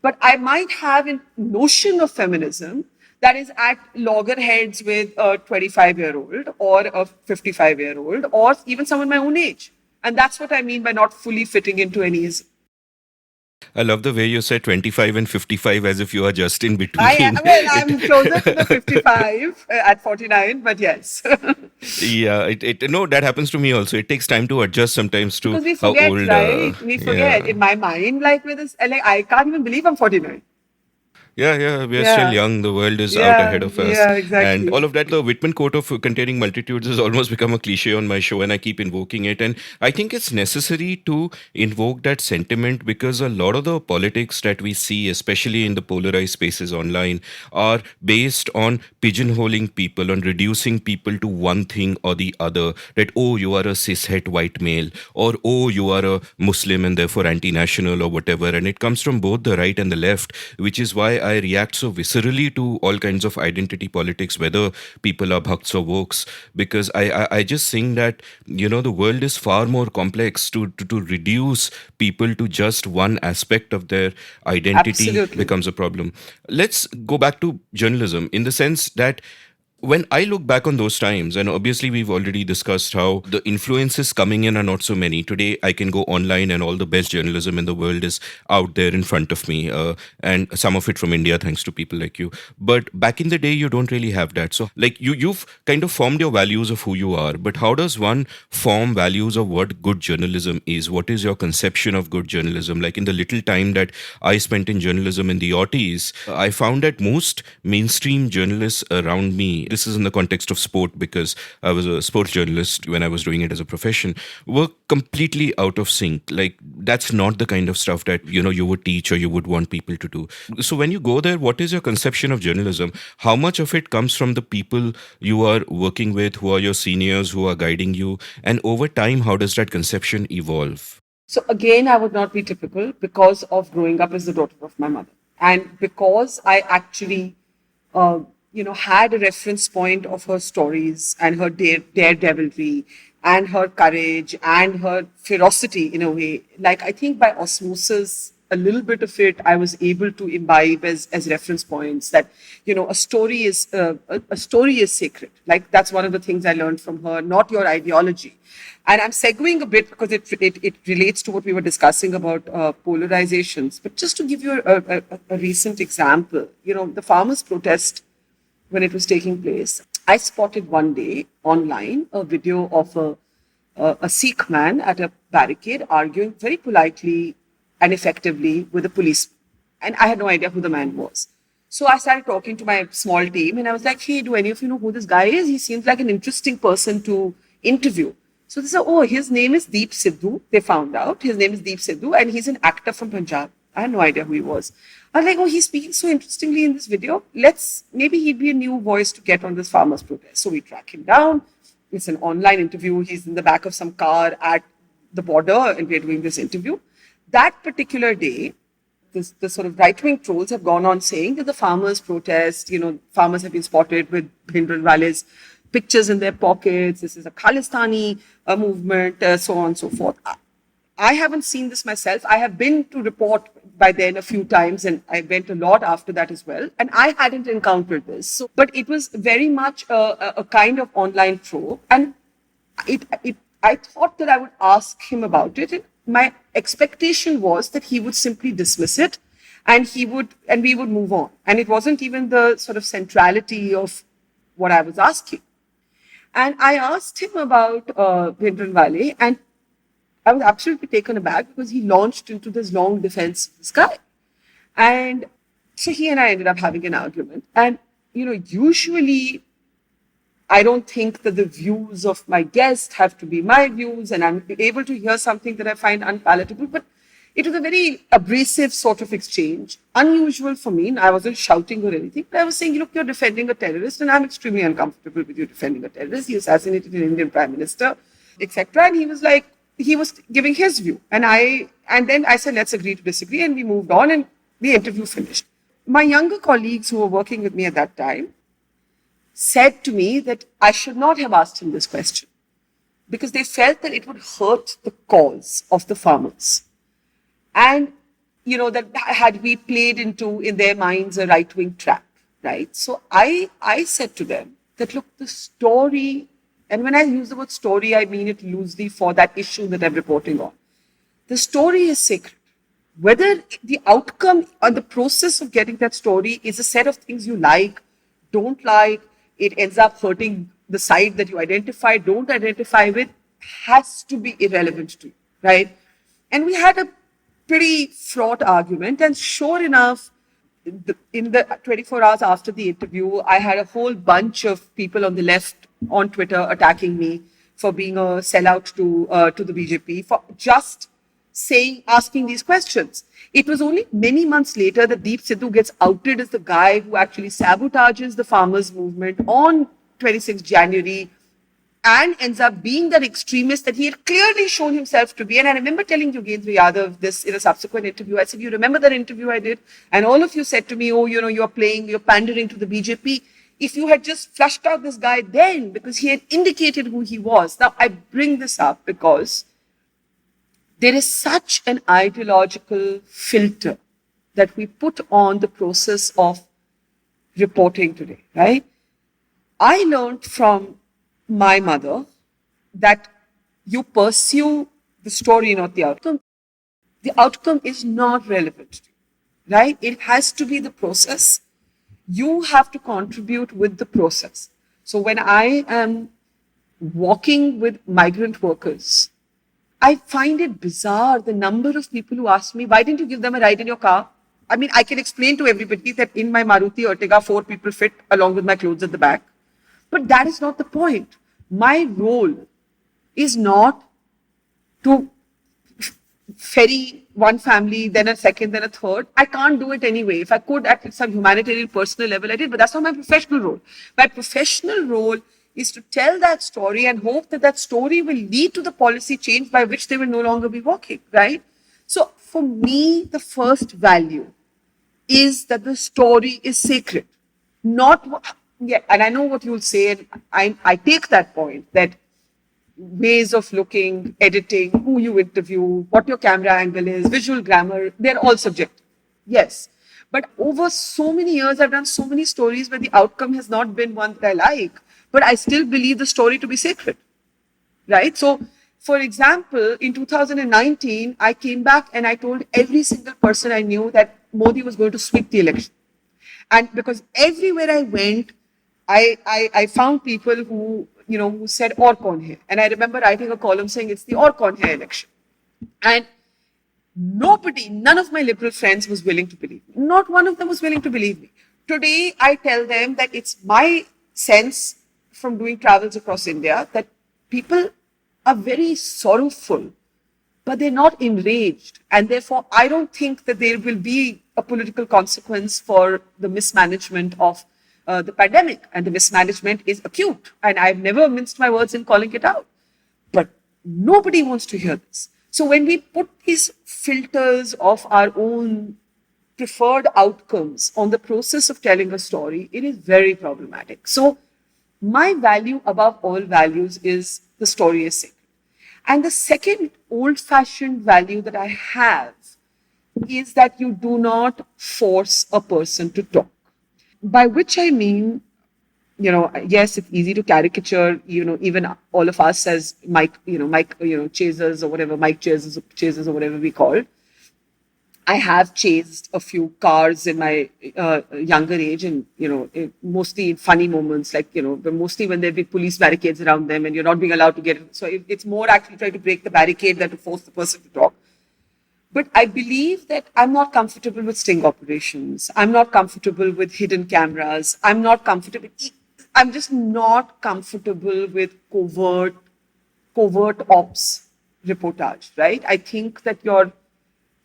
But I might have a notion of feminism that is at loggerheads with a 25-year-old or a 55-year-old or even someone my own age. And that's what I mean by not fully fitting into any ism. I love the way you said 25 and 55 as if you are just in between. I'm closer to the 55 at 49, but yes. Yeah, no, that happens to me also. It takes time to adjust sometimes to Because we how forget, old. right? We forget. Yeah. In my mind, like with this, like I can't even believe I'm 49. Yeah, we are Yeah. still young. The world is out ahead of us. Yeah, exactly. And all of that, the Whitman quote of containing multitudes has almost become a cliche on my show, and I keep invoking it. And I think it's necessary to invoke that sentiment because a lot of the politics that we see, especially in the polarized spaces online, are based on pigeonholing people, on reducing people to one thing or the other. That, oh, you are a cishet white male, or oh, you are a Muslim and therefore anti-national or whatever. And it comes from both the right and the left, which is why I react so viscerally to all kinds of identity politics, whether people are bhakts or wokes, because I just think that, the world is far more complex. To reduce people to just one aspect of their identity Absolutely. becomes a problem. Let's go back to journalism in the sense that when I look back on those times, and obviously we've already discussed how the influences coming in are not so many. Today, I can go online and all the best journalism in the world is out there in front of me, and some of it from India, thanks to people like you. But back in the day, you don't really have that. So, like you've kind of formed your values of who you are. But how does one form values of what good journalism is? What is your conception of good journalism? Like in the little time that I spent in journalism in the aughties, I found that most mainstream journalists around me, this is in the context of sport because I was a sports journalist when I was doing it as a profession, were completely out of sync. Like that's not the kind of stuff that you would teach or you would want people to do. So when you go there, what is your conception of journalism? How much of it comes from the people you are working with, who are your seniors, who are guiding you, and over time, how does that conception evolve? So again, I would not be typical because of growing up as the daughter of my mother, and because I actually had a reference point of her stories and her daredevilry and her courage and her ferocity in a way. Like I think by osmosis, a little bit of it I was able to imbibe as reference points that a story is sacred. Like that's one of the things I learned from her, not your ideology. And I'm segueing a bit because it relates to what we were discussing about polarizations. But just to give you a recent example, the farmers' protest when it was taking place, I spotted one day online a video of a Sikh man at a barricade arguing very politely and effectively with the police. And I had no idea who the man was. So I started talking to my small team and I was like, hey, do any of you know who this guy is? He seems like an interesting person to interview. So they said, oh, his name is Deep Sidhu. They found out his name is Deep Sidhu and he's an actor from Punjab. I had no idea who he was. I was like, oh, he's speaking so interestingly in this video. Maybe he'd be a new voice to get on this farmers' protest. So we track him down. It's an online interview. He's in the back of some car at the border and we're doing this interview. That particular day, the sort of right-wing trolls have gone on saying that the farmers' protest, farmers have been spotted with Bhindranwale's pictures in their pockets. This is a Khalistani movement, so on and so forth. I haven't seen this myself. I have been to report by then a few times and I went a lot after that as well. And I hadn't encountered this. So, but it was very much a kind of online trope. And I thought that I would ask him about it. And my expectation was that he would simply dismiss it and we would move on. And it wasn't even the sort of centrality of what I was asking. And I asked him about Bhindranwale and I was absolutely taken aback because he launched into this long defense of this guy. And so he and I ended up having an argument. And, usually I don't think that the views of my guest have to be my views, and I'm able to hear something that I find unpalatable. But it was a very abrasive sort of exchange, unusual for me. I wasn't shouting or anything, but I was saying, look, you're defending a terrorist, and I'm extremely uncomfortable with you defending a terrorist. He assassinated an Indian Prime Minister, etc. And he was like, he was giving his view. And then I said, let's agree to disagree. And we moved on, and the interview finished. My younger colleagues who were working with me at that time said to me that I should not have asked him this question because they felt that it would hurt the cause of the farmers. And, that had we played into, in their minds, a right-wing trap, right? So I said to them that, look, the story, and when I use the word story, I mean it loosely for that issue that I'm reporting on. The story is sacred. Whether the outcome or the process of getting that story is a set of things you like, don't like, it ends up hurting the side that you don't identify with, has to be irrelevant to you, right? And we had a pretty fraught argument. And sure enough, in the 24 hours after the interview, I had a whole bunch of people on the left on Twitter attacking me for being a sellout to the BJP, for just asking these questions. It was only many months later that Deep Sidhu gets outed as the guy who actually sabotages the farmers' movement on 26 January and ends up being that extremist that he had clearly shown himself to be. And I remember telling Yogendra Yadav this in a subsequent interview. I said, you remember that interview I did? And all of you said to me, oh, you're pandering to the BJP. If you had just flushed out this guy then, because he had indicated who he was. Now, I bring this up because there is such an ideological filter that we put on the process of reporting today, right? I learned from my mother that you pursue the story, not the outcome. The outcome is not relevant to you, right? It has to be the process. You have to contribute with the process. So when I am walking with migrant workers, I find it bizarre, the number of people who ask me, why didn't you give them a ride in your car? I mean, I can explain to everybody that in my Maruti Ertiga, 4 people fit along with my clothes at the back. But that is not the point. My role is not to ferry one family, then a second, then a third. I can't do it anyway. If I could at some humanitarian personal level, I did, but that's not my professional role. My professional role is to tell that story and hope that that story will lead to the policy change by which they will no longer be working, right? So for me, the first value is that the story is sacred. And I know what you'll say, and I take that point, that ways of looking, editing, who you interview, what your camera angle is, visual grammar, they're all subjective. Yes. But over so many years, I've done so many stories where the outcome has not been one that I like, but I still believe the story to be sacred, right? So, for example, in 2019, I came back and I told every single person I knew that Modi was going to sweep the election. And because everywhere I went, I found people who said, aur kaun hai? And I remember writing a column saying it's the aur kaun hai election. And none of my liberal friends was willing to believe me. Not one of them was willing to believe me. Today, I tell them that it's my sense from doing travels across India that people are very sorrowful, but they're not enraged. And therefore, I don't think that there will be a political consequence for the mismanagement of the pandemic. And the mismanagement is acute. And I've never minced my words in calling it out. But nobody wants to hear this. So when we put these filters of our own preferred outcomes on the process of telling a story, it is very problematic. So my value above all values is the story is sacred. And the second old-fashioned value that I have is that you do not force a person to talk. By which I mean, yes, it's easy to caricature, even all of us as Mike chasers or whatever, Mike chasers or whatever we call. I have chased a few cars in my younger age, and mostly in funny moments, like mostly when there be police barricades around them and you're not being allowed to get in. So it's more actually trying to break the barricade than to force the person to talk. But I believe that I'm not comfortable with sting operations. I'm not comfortable with hidden cameras. I'm not comfortable. I'm just not comfortable with covert ops reportage, right? I think that your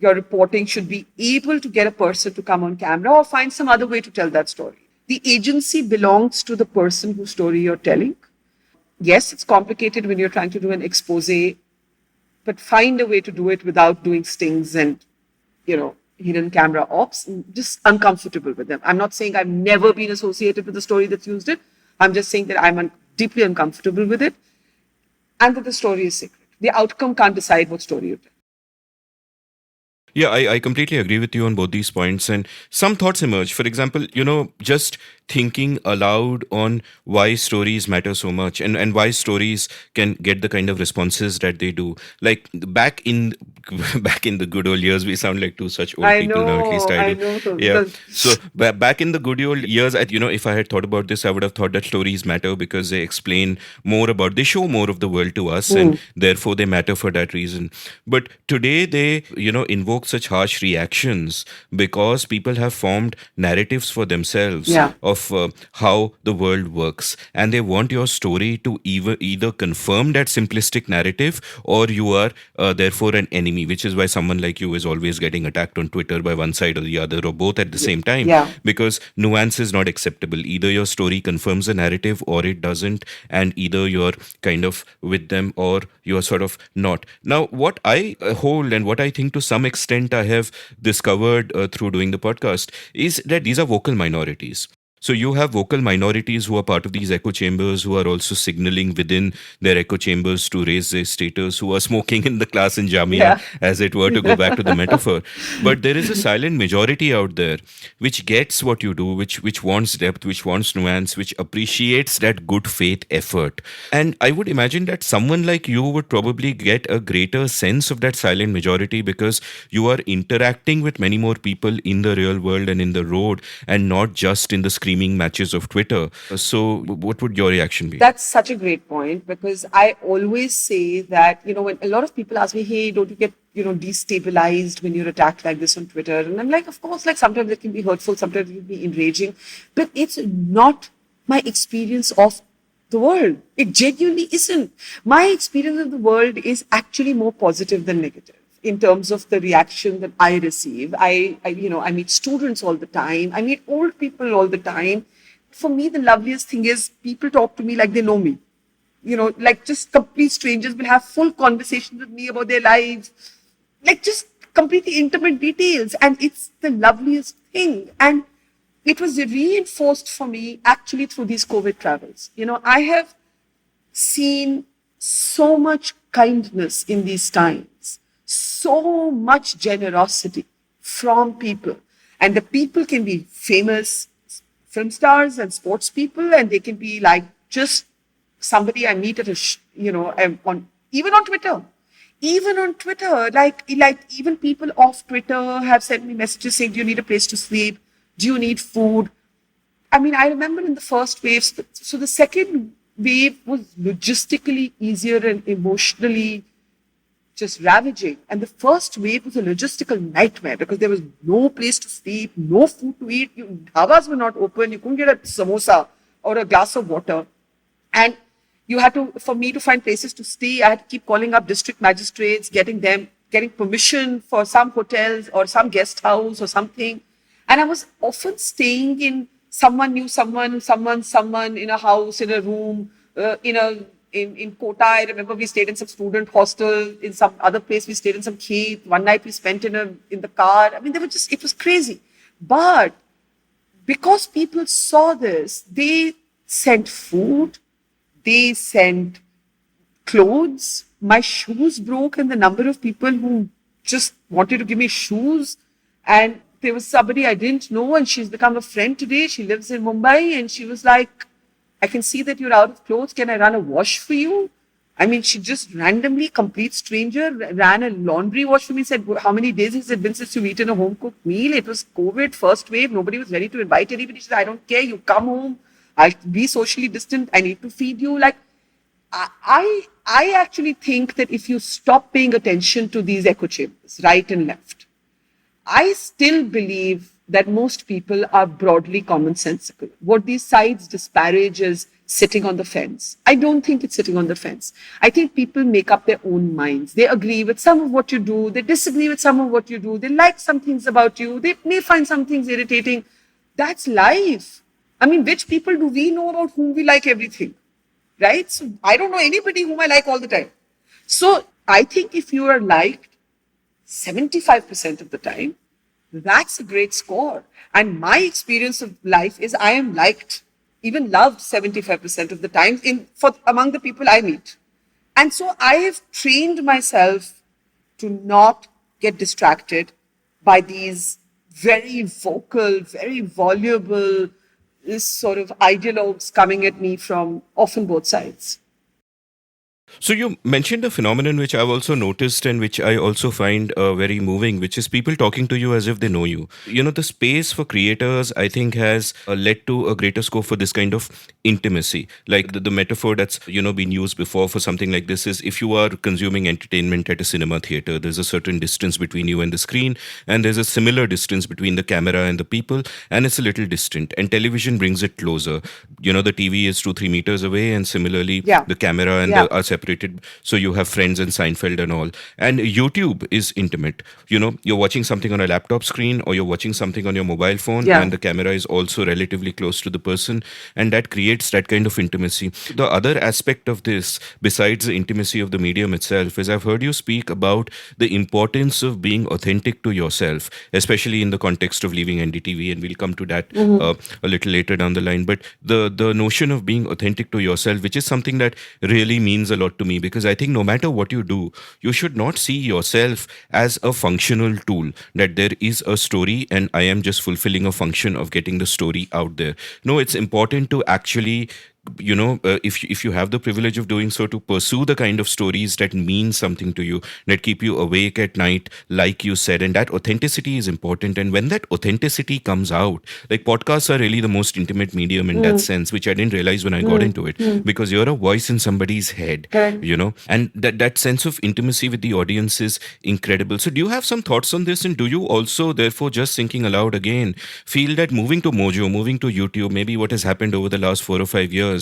reporting should be able to get a person to come on camera or find some other way to tell that story. The agency belongs to the person whose story you're telling. Yes, it's complicated when you're trying to do an expose, but find a way to do it without doing stings and, hidden camera ops. Just uncomfortable with them. I'm not saying I've never been associated with a story that's used it. I'm just saying that I'm deeply uncomfortable with it and that the story is secret. The outcome can't decide what story you tell. Yeah, I completely agree with you on both these points. And some thoughts emerge. For example, just thinking aloud on why stories matter so much and why stories can get the kind of responses that they do. Like back in back in the good old years, we sound like two such old people now, at least I do. I know. Yeah. So back in the good old years, if I had thought about this, I would have thought that stories matter because they explain more about, they show more of the world to us, and therefore they matter for that reason. But today they, invoke such harsh reactions because people have formed narratives for themselves of how the world works, and they want your story to either confirm that simplistic narrative, or you are therefore an enemy, which is why someone like you is always getting attacked on Twitter by one side or the other, or both at the same time, because nuance is not acceptable. Either your story confirms a narrative or it doesn't, and either you're kind of with them or you're sort of not. Now, what I hold and what I think to some extent I have discovered through doing the podcast is that these are vocal minorities. So you have vocal minorities who are part of these echo chambers, who are also signaling within their echo chambers to raise their status, who are smoking in the class in Jamia, as it were, to go back to the metaphor. But there is a silent majority out there which gets what you do, which wants depth, which wants nuance, which appreciates that good faith effort. And I would imagine that someone like you would probably get a greater sense of that silent majority because you are interacting with many more people in the real world and in the road, and not just in the screen matches of Twitter. So what would your reaction be? That's such a great point, because I always say that, when a lot of people ask me, hey, don't you get, destabilized when you're attacked like this on Twitter? And I'm like, of course, like sometimes it can be hurtful, sometimes it can be enraging, but it's not my experience of the world. It genuinely isn't. My experience of the world is actually more positive than negative. In terms of the reaction that I receive, I meet students all the time. I meet old people all the time. For me, the loveliest thing is people talk to me like they know me. Like just complete strangers will have full conversations with me about their lives, like just completely intimate details. And it's the loveliest thing. And it was reinforced for me actually through these COVID travels. I have seen so much kindness in these times. So much generosity from people, and the people can be famous film stars and sports people, and they can be like just somebody I meet at even on Twitter, like even people off Twitter have sent me messages saying, do you need a place to sleep? Do you need food? I mean, I remember in the first wave, so the second wave was logistically easier and emotionally just ravaging. And the first wave was a logistical nightmare because there was no place to sleep, no food to eat. Dhabas were not open. You couldn't get a samosa or a glass of water. And you had to, for me to find places to stay, I had to keep calling up district magistrates, getting permission for some hotels or some guest house or something. And I was often staying in someone knew someone in a house, in a room, in Kota. I remember we stayed in some student hostel. In some other place, we stayed in some khet. One night we spent in the car. I mean, it was crazy. But because people saw this, they sent food, they sent clothes. My shoes broke, and the number of people who just wanted to give me shoes. And there was somebody I didn't know, and she's become a friend today. She lives in Mumbai, and she was like, I can see that you're out of clothes. Can I run a wash for you? I mean, she just randomly, complete stranger, ran a laundry wash for me, said, how many days has it been since you've eaten a home-cooked meal? It was COVID, first wave. Nobody was ready to invite anybody. She said, I don't care. You come home. I'll be socially distant. I need to feed you. Like, I actually think that if you stop paying attention to these echo chambers, right and left, I still believe that most people are broadly commonsensical. What these sides disparage is sitting on the fence. I don't think it's sitting on the fence. I think people make up their own minds. They agree with some of what you do. They disagree with some of what you do. They like some things about you. They may find some things irritating. That's life. I mean, which people do we know about whom we like everything? Right? So I don't know anybody whom I like all the time. So I think if you are liked 75% of the time, that's a great score. And my experience of life is I am liked, even loved 75% of the time among the people I meet. And so I have trained myself to not get distracted by these very vocal, very voluble, this sort of ideologues coming at me from often both sides. So you mentioned a phenomenon which I've also noticed and which I also find very moving, which is people talking to you as if they know you. You know, the space for creators, I think, has led to a greater scope for this kind of intimacy. Like the metaphor that's, been used before for something like this is if you are consuming entertainment at a cinema theater, there's a certain distance between you and the screen, and there's a similar distance between the camera and the people, and it's a little distant. And television brings it closer. The TV is 2-3 meters away, and similarly, the camera and the are separated. So you have Friends and Seinfeld and all. And YouTube is intimate. You're watching something on a laptop screen or you're watching something on your mobile phone, and the camera is also relatively close to the person. And that creates that kind of intimacy. The other aspect of this, besides the intimacy of the medium itself, is I've heard you speak about the importance of being authentic to yourself, especially in the context of leaving NDTV. And we'll come to that a little later down the line. But the notion of being authentic to yourself, which is something that really means a lot to me, because I think no matter what you do, you should not see yourself as a functional tool, that there is a story and I am just fulfilling a function of getting the story out there. No, it's important to actually if you have the privilege of doing so, to pursue the kind of stories that mean something to you, that keep you awake at night, like you said, and that authenticity is important. And when that authenticity comes out, like podcasts are really the most intimate medium in that sense, which I didn't realize when I got into it, because you're a voice in somebody's head, and that sense of intimacy with the audience is incredible. So do you have some thoughts on this, and do you also, therefore, just thinking aloud again, feel that moving to Mojo, moving to YouTube, maybe what has happened over the last 4 or 5 years,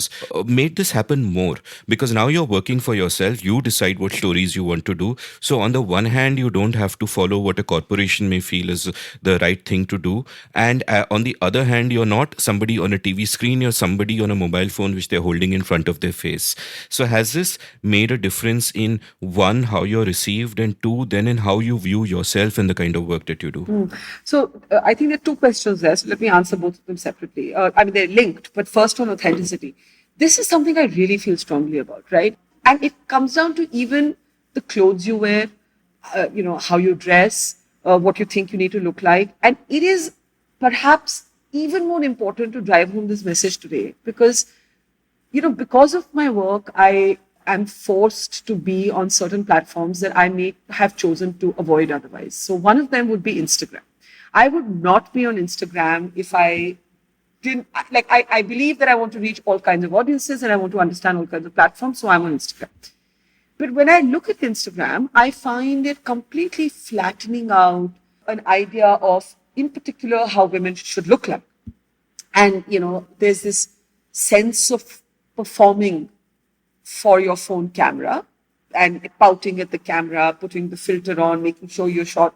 made this happen more? Because now you're working for yourself, you decide what stories you want to do. So on the one hand, you don't have to follow what a corporation may feel is the right thing to do, and on the other hand, you're not somebody on a TV screen, you're somebody on a mobile phone which they're holding in front of their face. So has this made a difference in, one, how you're received, and two, then in how you view yourself and the kind of work that you do? So I think there are two questions there, so let me answer both of them separately. They're linked, but first on authenticity. This is something I really feel strongly about, right? And it comes down to even the clothes you wear, how you dress, what you think you need to look like. And it is perhaps even more important to drive home this message today because, because of my work, I am forced to be on certain platforms that I may have chosen to avoid otherwise. So one of them would be Instagram. I would not be on Instagram if I I believe that I want to reach all kinds of audiences and I want to understand all kinds of platforms, so I'm on Instagram. But when I look at Instagram, I find it completely flattening out an idea of, in particular, how women should look like. And, there's this sense of performing for your phone camera and pouting at the camera, putting the filter on, making sure you're shot,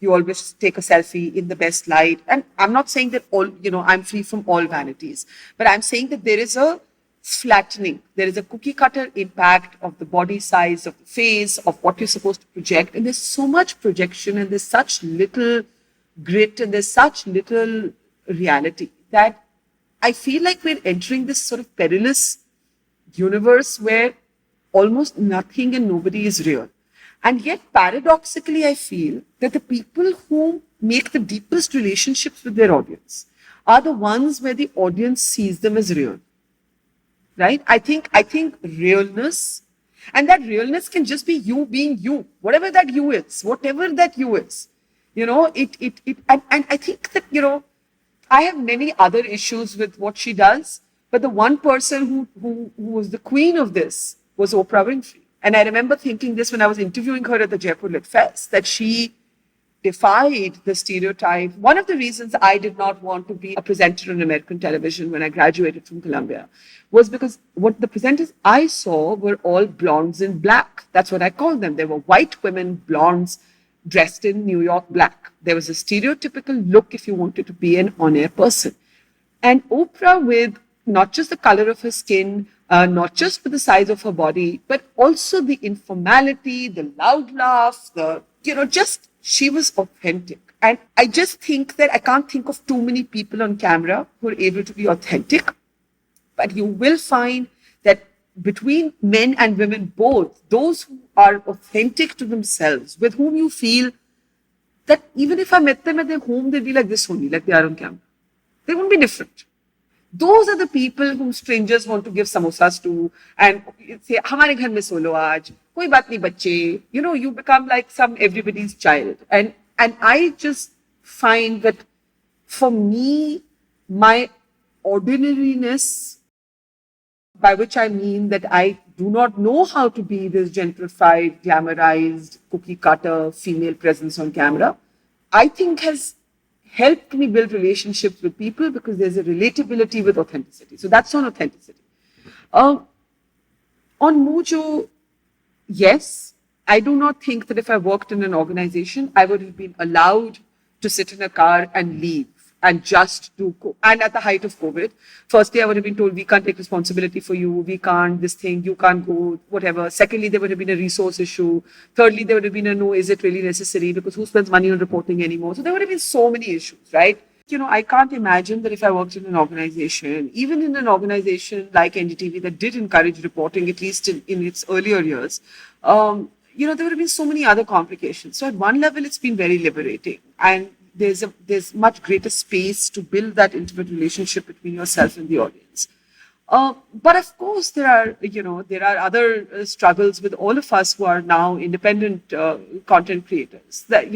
you always take a selfie in the best light. And I'm not saying that I'm free from all vanities, but I'm saying that there is a flattening. There is a cookie cutter impact of the body size, of the face, of what you're supposed to project. And there's so much projection and there's such little grit and there's such little reality that I feel like we're entering this sort of perilous universe where almost nothing and nobody is real. And yet, paradoxically, I feel that the people who make the deepest relationships with their audience are the ones where the audience sees them as real. Right? I think realness, and that realness can just be you being you, whatever that you is. And I think that, I have many other issues with what she does, but the one person who was the queen of this was Oprah Winfrey. And I remember thinking this when I was interviewing her at the Jaipur Lit Fest, that she defied the stereotype. One of the reasons I did not want to be a presenter on American television when I graduated from Columbia was because what the presenters I saw were all blondes in black. That's what I called them. They were white women, blondes, dressed in New York black. There was a stereotypical look if you wanted to be an on-air person. And Oprah, with not just the color of her skin, not just with the size of her body, but also the informality, the loud laugh, she was authentic. And I just think that I can't think of too many people on camera who are able to be authentic. But you will find that between men and women both, those who are authentic to themselves, with whom you feel that even if I met them at their home, they'd be like this only, like they are on camera. They won't be different. Those are the people whom strangers want to give samosas to and say, "Hamare ghar mein solo aaj, koi baat nahi bacche." You become like some everybody's child. And I just find that for me, my ordinariness, by which I mean that I do not know how to be this gentrified, glamorized, cookie cutter female presence on camera, I think has helped me build relationships with people because there's a relatability with authenticity. So that's on authenticity. On Mojo, yes, I do not think that if I worked in an organization, I would have been allowed to sit in a car and leave and just do, and at the height of COVID, firstly, I would have been told, we can't take responsibility for you, we can't, this thing, you can't go, whatever. Secondly, there would have been a resource issue. Thirdly, there would have been a no, is it really necessary? Because who spends money on reporting anymore? So there would have been so many issues, right? I can't imagine that if I worked in an organization, even in an organization like NDTV that did encourage reporting, at least in its earlier years, there would have been so many other complications. So at one level, it's been very liberating. And there's much greater space to build that intimate relationship between yourself and the audience. But of course, there are other struggles with all of us who are now independent content creators. That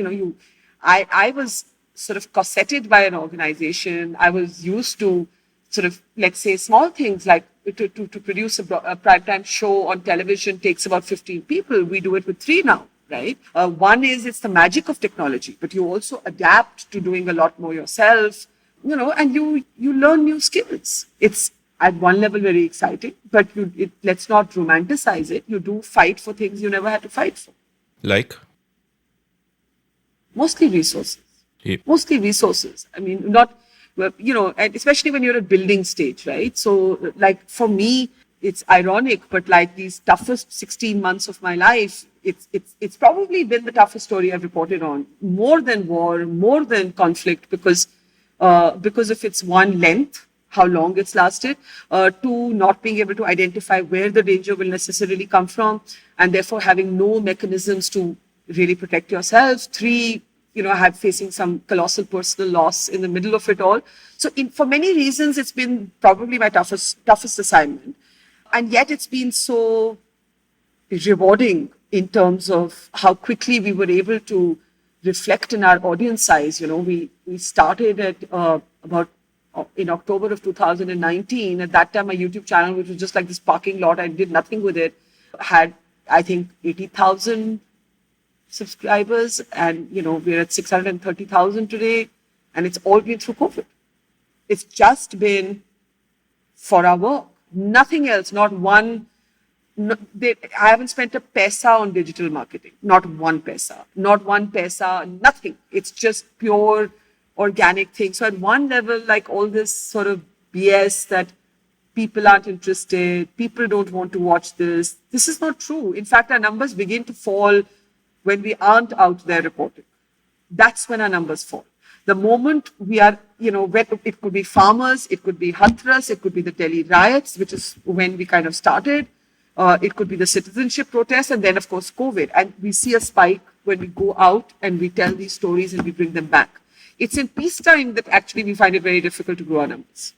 I was sort of corseted by an organization. I was used to sort of, let's say, small things like to produce a primetime show on television takes about 15 people. We do it with 3 now. Right? One is it's the magic of technology, but you also adapt to doing a lot more yourself, and you learn new skills. It's at one level very exciting, but let's not romanticize it. You do fight for things you never had to fight for. Like? Mostly resources. Yeah. Mostly resources. I mean, not, and especially when you're at building stage, right? So like for me, it's ironic, but like these toughest 16 months of my life, it's probably been the toughest story I've reported on, more than war, more than conflict, because of its one length, how long it's lasted, 2, not being able to identify where the danger will necessarily come from, and therefore having no mechanisms to really protect yourself. 3, facing some colossal personal loss in the middle of it all. So for many reasons, it's been probably my toughest assignment. And yet it's been so rewarding in terms of how quickly we were able to reflect in our audience size. We started at about in October of 2019. At that time, my YouTube channel, which was just like this parking lot, I did nothing with it, had, I think, 80,000 subscribers. And, we're at 630,000 today. And it's all been through COVID. It's just been for our work. Nothing else, not one. I haven't spent a paisa on digital marketing. Not one paisa. Nothing. It's just pure organic thing. So at one level, like all this sort of BS that people aren't interested, people don't want to watch this. This is not true. In fact, our numbers begin to fall when we aren't out there reporting. That's when our numbers fall. The moment we are, it could be farmers, it could be Hathras, it could be the Delhi riots, which is when we kind of started. It could be the citizenship protests, and then, of course, COVID. And we see a spike when we go out and we tell these stories and we bring them back. It's in peacetime that actually we find it very difficult to grow our numbers.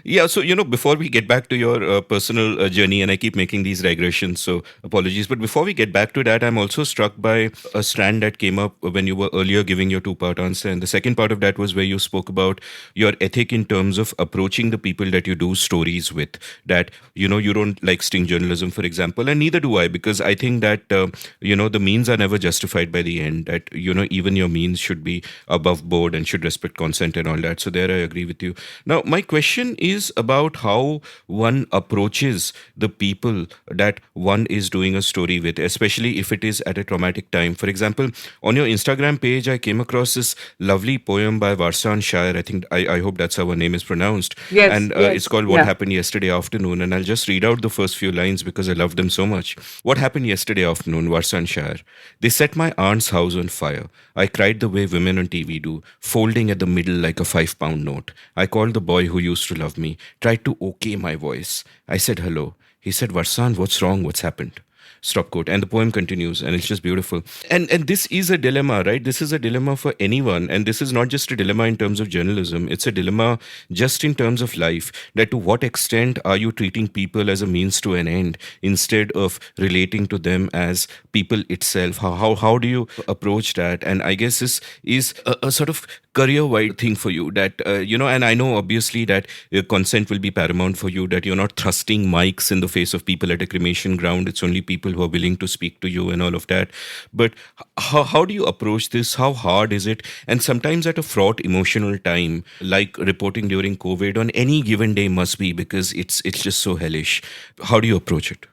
Yeah, so before we get back to your personal journey, and I keep making these digressions, so apologies. But before we get back to that, I'm also struck by a strand that came up when you were earlier giving your two-part answer, and the second part of that was where you spoke about your ethic in terms of approaching the people that you do stories with. That you don't like sting journalism, for example, and neither do I, because I think that the means are never justified by the end. That even your means should be above board and should respect consent and all that. So there, I agree with you. Now, my question is about how one approaches the people that one is doing a story with, especially if it is at a traumatic time. For example, on your Instagram page, I came across this lovely poem by Warsan Shire. I hope that's how her name is pronounced. Yes, And it's yes, called What yeah. Happened Yesterday Afternoon. And I'll just read out the first few lines because I love them so much. What happened yesterday afternoon, Warsan Shire? They set my aunt's house on fire. I cried the way women on TV do, folding at the middle like a 5 pound note. I called the boy who used to love me, tried to okay my voice. I said hello. He said, Varsan, what's wrong? What's happened? Stop quote. And the poem continues, and it's just beautiful. And this is a dilemma, right? This is a dilemma for anyone. And this is not just a dilemma in terms of journalism, it's a dilemma just in terms of life. That to what extent are you treating people as a means to an end instead of relating to them as people itself? How do you approach that? And I guess this is a sort of career wide thing for you that and I know obviously that consent will be paramount for you, that you're not thrusting mics in the face of people at a cremation ground. It's only people who are willing to speak to you and all of that. But how do you approach this? How hard is it? And sometimes at a fraught emotional time like reporting during COVID on any given day must be, because it's just so hellish. How do you approach it?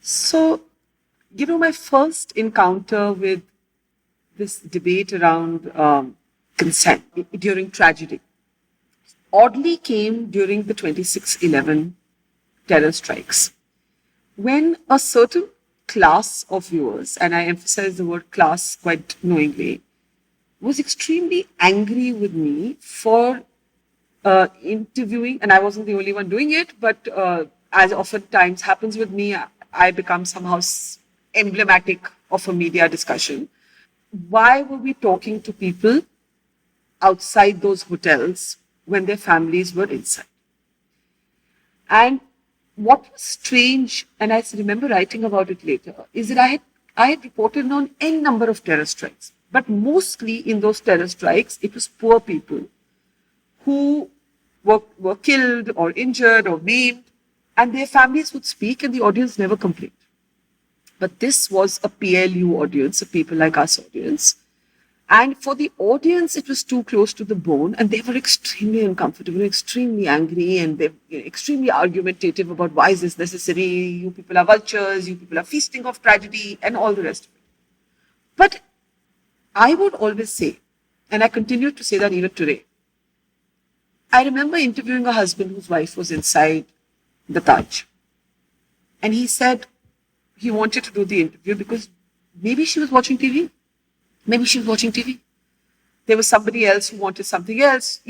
So, my first encounter with this debate around consent during tragedy oddly came during the 26/11 terror strikes, when a certain class of viewers, and I emphasize the word class quite knowingly, was extremely angry with me for interviewing, and I wasn't the only one doing it, but as oftentimes happens with me, I become somehow emblematic of a media discussion. Why were we talking to people outside those hotels when their families were inside? And what was strange, and I remember writing about it later, is that I had reported on n number of terror strikes, but mostly in those terror strikes, it was poor people who were killed or injured or maimed, and their families would speak and the audience never complained. But this was a PLU audience, a people like us audience. And for the audience, it was too close to the bone, and they were extremely uncomfortable, extremely angry, and they were extremely argumentative about why is this necessary? You people are vultures, you people are feasting off tragedy, and all the rest of it. But I would always say, and I continue to say that even today, I remember interviewing a husband whose wife was inside the Taj. And he said he wanted to do the interview because maybe she was watching TV. Maybe she was watching TV. There was somebody else who wanted something else.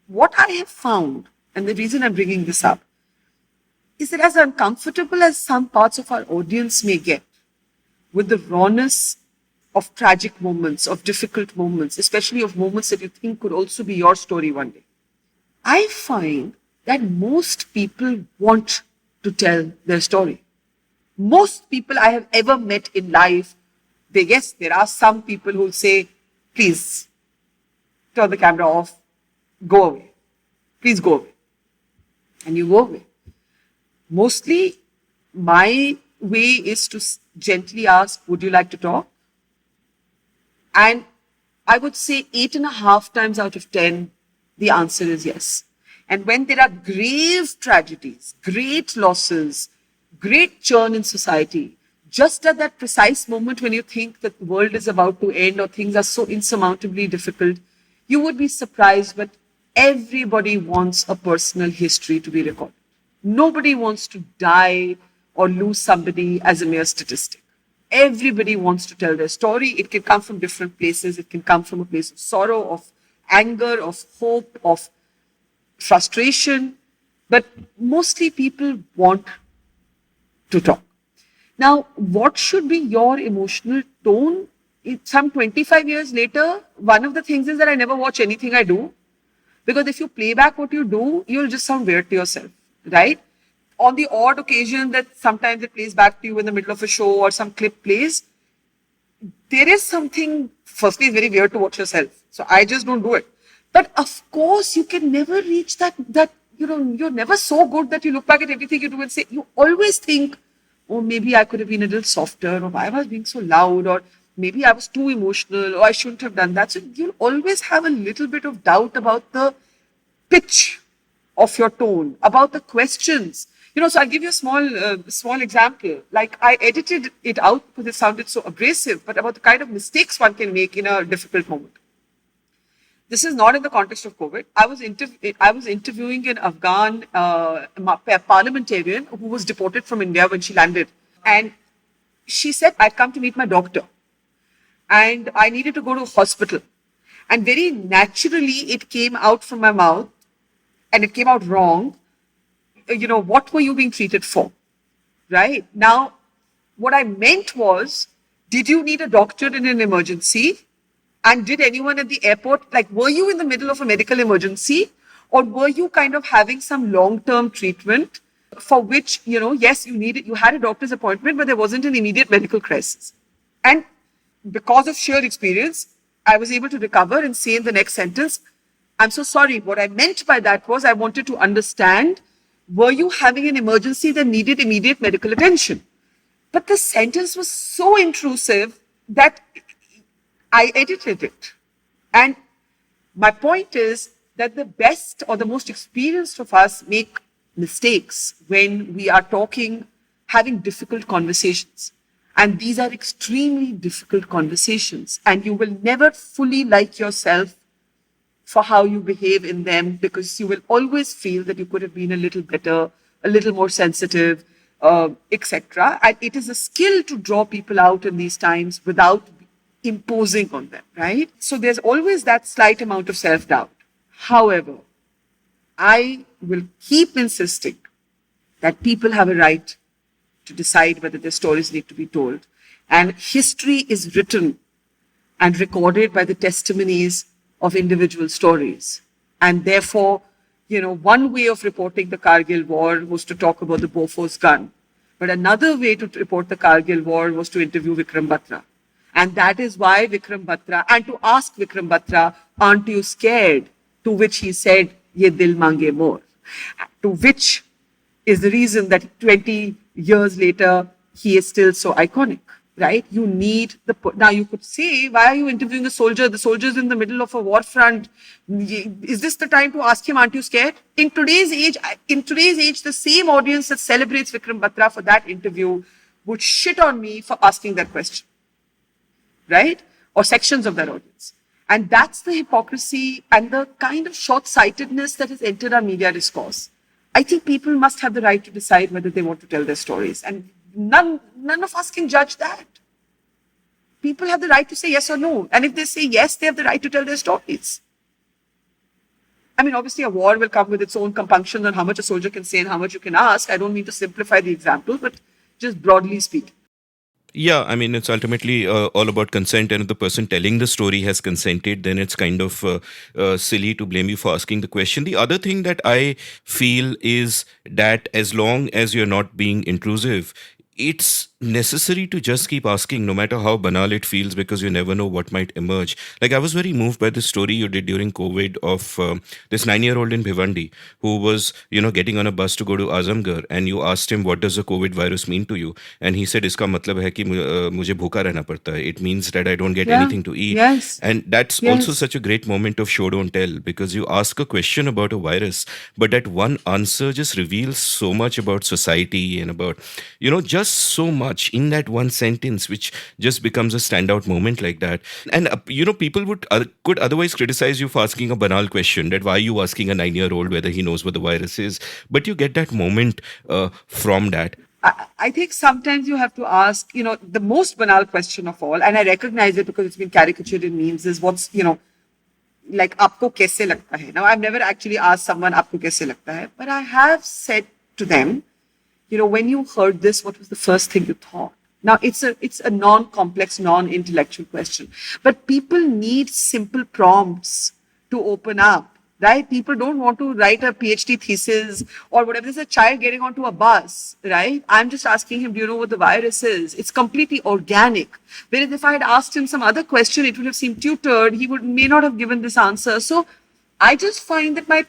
What I have found, and the reason I'm bringing this up, is that as uncomfortable as some parts of our audience may get with the rawness of tragic moments, of difficult moments, especially of moments that you think could also be your story one day, I find that most people want to tell their story. Most people I have ever met in life, there are some people who will say, please, turn the camera off, go away. Please go away. And you go away. Mostly, my way is to gently ask, would you like to talk? And I would say 8.5 times out of 10, the answer is yes. And when there are grave tragedies, great losses, great churn in society, just at that precise moment when you think that the world is about to end or things are so insurmountably difficult, you would be surprised, but everybody wants a personal history to be recorded. Nobody wants to die or lose somebody as a mere statistic. Everybody wants to tell their story. It can come from different places. It can come from a place of sorrow, of anger, of hope, of frustration. But mostly people want to talk. Now, what should be your emotional tone? Some 25 years later, one of the things is that I never watch anything I do. Because if you play back what you do, you'll just sound weird to yourself, right? On the odd occasion that sometimes it plays back to you in the middle of a show or some clip plays, there is something, firstly, it's very weird to watch yourself. So I just don't do it. But of course, you can never reach that, you're never so good that you look back at everything you do and say, you always think, oh, maybe I could have been a little softer, or why was I being so loud, or maybe I was too emotional, or I shouldn't have done that. So you'll always have a little bit of doubt about the pitch of your tone, about the questions. So I'll give you a small example. Like, I edited it out because it sounded so abrasive, but about the kind of mistakes one can make in a difficult moment. This is not in the context of COVID. I was interviewing an Afghan parliamentarian who was deported from India when she landed. And she said, I'd come to meet my doctor. And I needed to go to a hospital. And very naturally, it came out from my mouth. And it came out wrong. What were you being treated for? Right? Now, what I meant was, did you need a doctor in an emergency? And did anyone at the airport, were you in the middle of a medical emergency? Or were you kind of having some long-term treatment for which, yes, you had a doctor's appointment, but there wasn't an immediate medical crisis. And because of sheer experience, I was able to recover and say in the next sentence, I'm so sorry. What I meant by that was I wanted to understand, were you having an emergency that needed immediate medical attention? But the sentence was so intrusive that I edited it. And my point is that the best or the most experienced of us make mistakes when we are having difficult conversations. And these are extremely difficult conversations. And you will never fully like yourself for how you behave in them, because you will always feel that you could have been a little better, a little more sensitive, etc. And it is a skill to draw people out in these times without imposing on them, right? So there's always that slight amount of self-doubt. However, I will keep insisting that people have a right to decide whether their stories need to be told. And history is written and recorded by the testimonies of individual stories. And therefore, one way of reporting the Kargil war was to talk about the Bofors gun. But another way to report the Kargil war was to interview Vikram Batra. And that is why Vikram Batra, and to ask Vikram Batra, aren't you scared? To which he said, ye dil mange more. To which is the reason that 20 years later, he is still so iconic, right? You need now you could say, why are you interviewing a soldier? The soldier's in the middle of a war front. Is this the time to ask him, aren't you scared? In today's age, the same audience that celebrates Vikram Batra for that interview would shit on me for asking that question. Right? Or sections of that audience. And that's the hypocrisy and the kind of short-sightedness that has entered our media discourse. I think people must have the right to decide whether they want to tell their stories. And none of us can judge that. People have the right to say yes or no. And if they say yes, they have the right to tell their stories. I mean, obviously a war will come with its own compunctions on how much a soldier can say and how much you can ask. I don't mean to simplify the example, but just broadly speaking. Yeah, I mean, it's ultimately all about consent. And if the person telling the story has consented, then it's kind of silly to blame you for asking the question. The other thing that I feel is that as long as you're not being intrusive, it's necessary to just keep asking, no matter how banal it feels, because you never know what might emerge. Like, I was very moved by the story you did during COVID of this 9-year-old in Bhiwandi who was, getting on a bus to go to Azamgarh, and you asked him, what does the COVID virus mean to you? And he said, iska matlab hai ki mujhe bhuka rehna padta hai. It means that I don't get anything to eat. Yes. And that's also such a great moment of show don't tell, because you ask a question about a virus, but that one answer just reveals so much about society and about, just so much in that one sentence, which just becomes a standout moment like that. And, people could otherwise criticize you for asking a banal question, that why are you asking a 9-year-old whether he knows what the virus is? But you get that moment from that. I think sometimes you have to ask, the most banal question of all, and I recognize it because it's been caricatured in memes, is what's, like, aapko kaise lagta hai? Now, I've never actually asked someone, aapko kaise lagta hai? But I have said to them, when you heard this, what was the first thing you thought? Now, it's a non-complex, non-intellectual question. But people need simple prompts to open up right? People don't want to write a PhD thesis or whatever. There's a child getting onto a bus, right? I'm just asking him, do you know what the virus is? It's completely organic. Whereas if I had asked him some other question, it would have seemed tutored. He may not have given this answer. So I just find that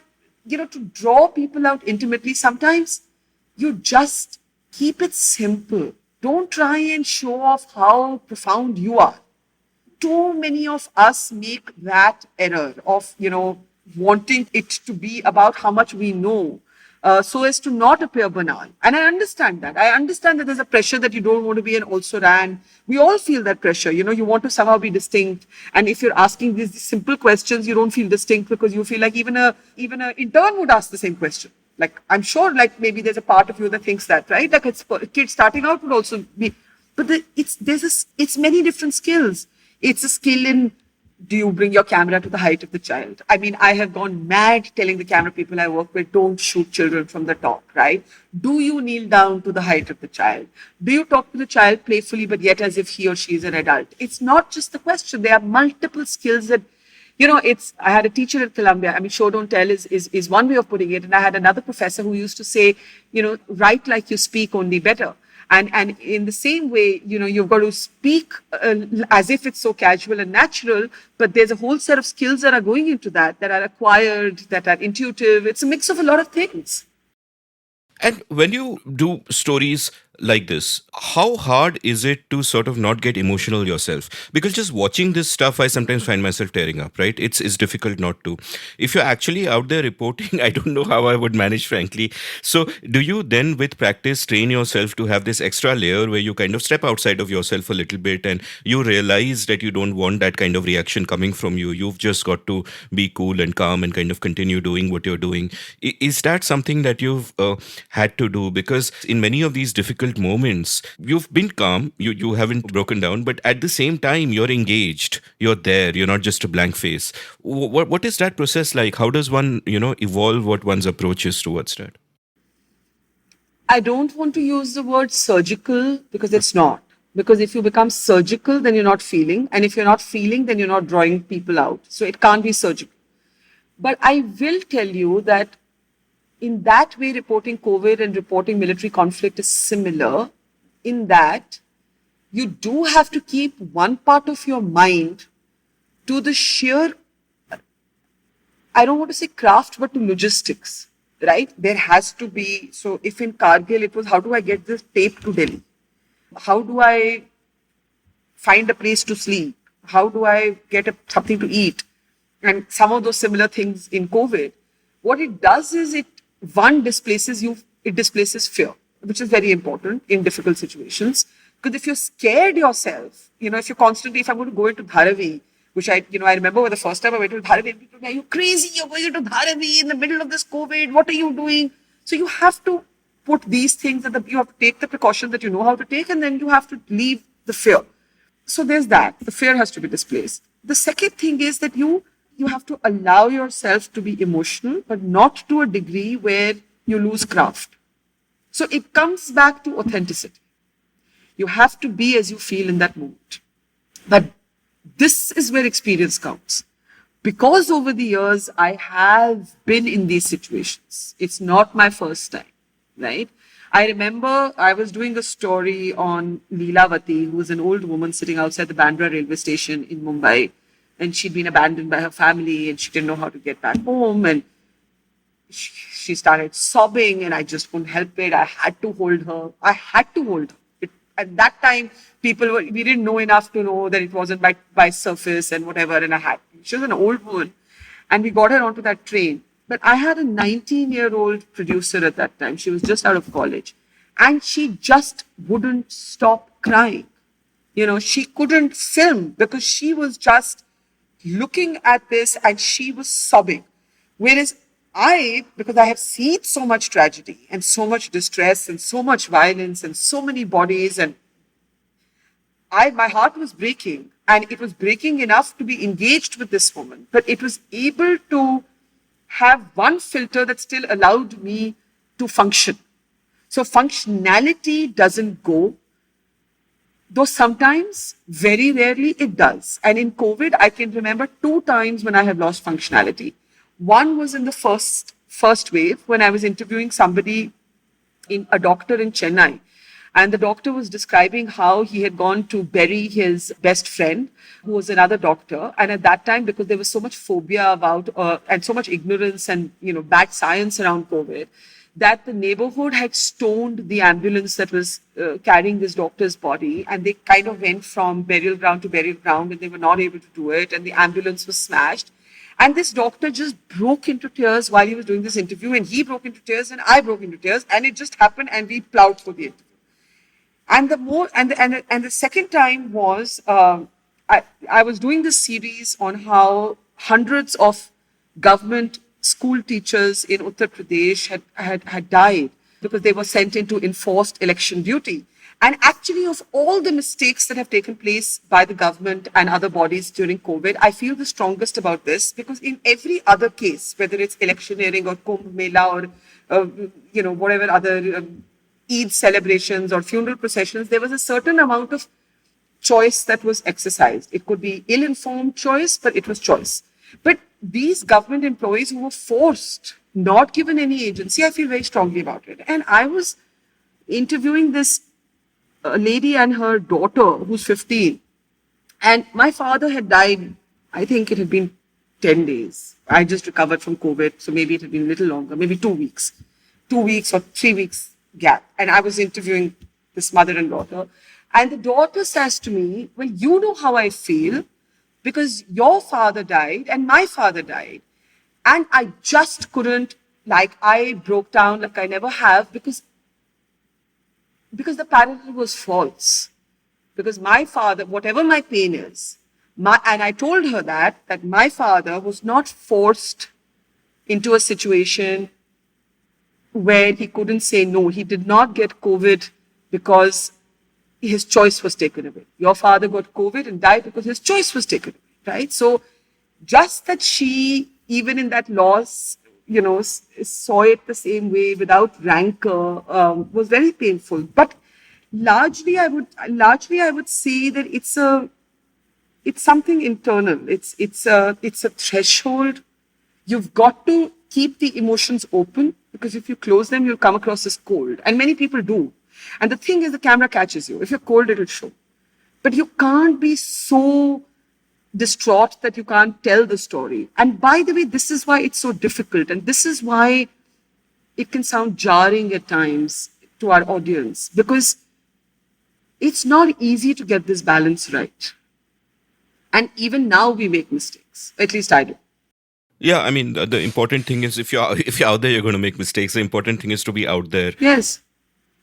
to draw people out intimately, sometimes you just keep it simple. Don't try and show off how profound you are. Too many of us make that error of, wanting it to be about how much we know, so as to not appear banal. And I understand that. I understand that there's a pressure that you don't want to be an also ran. We all feel that pressure. You want to somehow be distinct. And if you're asking these simple questions, you don't feel distinct because you feel like even a intern would ask the same question. Like, I'm sure, like, maybe there's a part of you that thinks that, right? Like, it's kids starting out would also be, but it's many different skills. It's a skill in, do you bring your camera to the height of the child? I mean, I have gone mad telling the camera people I work with, don't shoot children from the top, right? Do you kneel down to the height of the child? Do you talk to the child playfully, but yet as if he or she is an adult? It's not just the question. There are multiple skills that, I had a teacher at Columbia. I mean, show don't tell is one way of putting it. And I had another professor who used to say, write like you speak, only better. And in the same way, you've got to speak as if it's so casual and natural, but there's a whole set of skills that are going into that are acquired, that are intuitive. It's a mix of a lot of things. And when you do stories like this, how hard is it to sort of not get emotional yourself? Because just watching this stuff, I sometimes find myself tearing up, right? It's difficult not to. If you're actually out there reporting, I don't know how I would manage, frankly. So do you then, with practice, train yourself to have this extra layer where you kind of step outside of yourself a little bit and you realize that you don't want that kind of reaction coming from you? You've just got to be cool and calm and kind of continue doing what you're doing. Is that something that you've had to do? Because in many of these difficult moments, you've been calm, you haven't broken down, but at the same time, you're engaged, you're there, you're not just a blank face. What is that process like? How does one, evolve what one's approach is towards that? I don't want to use the word surgical because it's not. Because if you become surgical, then you're not feeling. And if you're not feeling, then you're not drawing people out. So it can't be surgical. But I will tell you that in that way, reporting COVID and reporting military conflict is similar in that you do have to keep one part of your mind to the sheer, I don't want to say craft, but to logistics, right? There has to be, so if in Kargil it was, how do I get this tape to Delhi? How do I find a place to sleep? How do I get something to eat? And some of those similar things in COVID. What it does is it displaces fear, which is very important in difficult situations. Because if you're scared yourself, if I'm going to go into Dharavi, which I remember the first time I went to Dharavi, people were, are you crazy? You're going into Dharavi in the middle of this COVID. What are you doing? So you have to put these things you have to take the precautions that you know how to take, and then you have to leave the fear. So there's that. The fear has to be displaced. The second thing is that you have to allow yourself to be emotional, but not to a degree where you lose craft. So it comes back to authenticity. You have to be as you feel in that moment. But this is where experience counts. Because over the years, I have been in these situations. It's not my first time, right? I remember I was doing a story on Leelavati, who was an old woman sitting outside the Bandra railway station in Mumbai. And she'd been abandoned by her family and she didn't know how to get back home. And she started sobbing and I just couldn't help it. I had to hold her. At that time, we didn't know enough to know that it wasn't by surface and whatever. And she was an old woman and we got her onto that train. But I had a 19-year-old producer at that time. She was just out of college and she just wouldn't stop crying. She couldn't film because she was just looking at this and she was sobbing. Whereas because I have seen so much tragedy and so much distress and so much violence and so many bodies, and my heart was breaking, and it was breaking enough to be engaged with this woman, but it was able to have one filter that still allowed me to function. So functionality doesn't go, though sometimes, very rarely, it does. And in COVID, I can remember 2 times when I have lost functionality. One was in the first wave when I was interviewing a doctor in Chennai. And the doctor was describing how he had gone to bury his best friend, who was another doctor. And at that time, because there was so much phobia about and so much ignorance and bad science around COVID, that the neighborhood had stoned the ambulance that was carrying this doctor's body, and they kind of went from burial ground to burial ground, and they were not able to do it, and the ambulance was smashed. And this doctor just broke into tears while he was doing this interview, and he broke into tears, and I broke into tears, and it just happened, and we plowed for the interview. And the second time was I was doing this series on how hundreds of government school teachers in Uttar Pradesh had died because they were sent into enforced election duty. And actually, of all the mistakes that have taken place by the government and other bodies during COVID, I feel the strongest about this because in every other case, whether it's electioneering or Kumbh Mela or whatever other Eid celebrations or funeral processions, there was a certain amount of choice that was exercised. It could be ill-informed choice, but it was choice. But these government employees who were forced, not given any agency, I feel very strongly about it. And I was interviewing this lady and her daughter who's 15. And my father had died, I think it had been 10 days. I just recovered from COVID, so maybe it had been a little longer, maybe 2 weeks. 2 weeks or 3 weeks gap. And I was interviewing this mother and daughter. And the daughter says to me, well, you know how I feel because your father died and my father died. And I just couldn't, I broke down like I never have because the parallel was false. Because my father, whatever my pain is, and I told her that my father was not forced into a situation where he couldn't say no. He did not get COVID because his choice was taken away. Your father got COVID and died because his choice was taken away, right? So just that she, even in that loss, saw it the same way without rancor was very painful. But largely, I would say that it's something internal. It's a threshold. You've got to keep the emotions open because if you close them, you'll come across as cold. And many people do. And the thing is, the camera catches you. If you're cold, it'll show. But you can't be so distraught that you can't tell the story. And by the way, this is why it's so difficult. And this is why it can sound jarring at times to our audience. Because it's not easy to get this balance right. And even now we make mistakes. At least I do. Yeah, I mean, the important thing is if you're out there, you're going to make mistakes. The important thing is to be out there. Yes.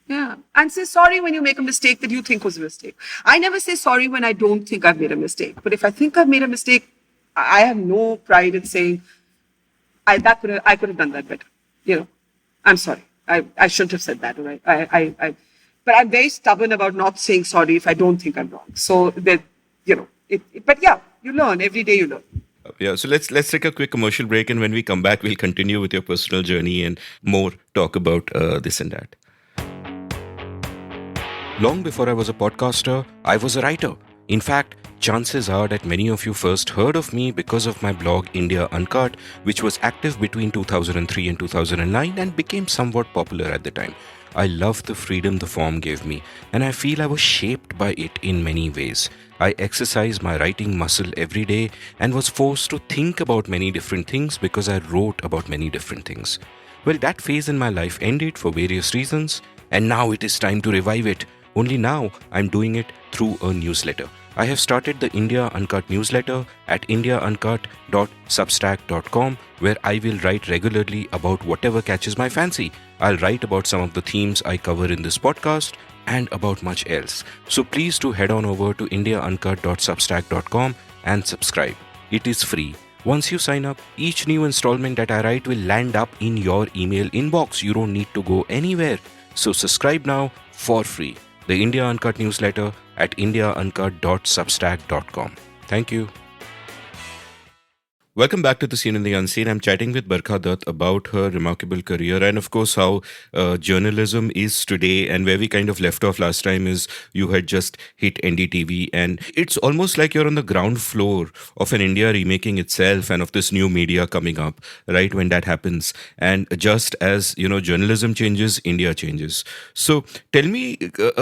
Yeah. And say sorry when you make a mistake that you think was a mistake. I never say sorry when I don't think I've made a mistake. But if I think I've made a mistake, I have no pride in saying, I could have done that better. I'm sorry. I shouldn't have said that. Right? But I'm very stubborn about not saying sorry if I don't think I'm wrong. So that, but yeah, you learn. Every day you learn. Yeah, so let's take a quick commercial break, and when we come back, we'll continue with your personal journey and more talk about this and that. Long before I was a podcaster, I was a writer. In fact, chances are that many of you first heard of me because of my blog India Uncut, which was active between 2003 and 2009 and became somewhat popular at the time. I loved the freedom the form gave me, and I feel I was shaped by it in many ways. I exercised my writing muscle every day and was forced to think about many different things because I wrote about many different things. Well, that phase in my life ended for various reasons, and now it is time to revive it. Only now I'm doing it through a newsletter. I have started the India Uncut newsletter at indiauncut.substack.com, where I will write regularly about whatever catches my fancy. I'll write about some of the themes I cover in this podcast and about much else. So please do head on over to indiauncut.substack.com and subscribe. It is free. Once you sign up, each new installment that I write will land up in your email inbox. You don't need to go anywhere. So subscribe now for free. The India Uncut newsletter at indiauncut.substack.com. Thank you. Welcome back to The Scene and the Unseen. I'm chatting with Barkha Dutt about her remarkable career and, of course, how journalism is today. And where we kind of left off last time is you had just hit NDTV, and it's almost like you're on the ground floor of an India remaking itself and of this new media coming up, right? When that happens. And just as, journalism changes, India changes. So tell me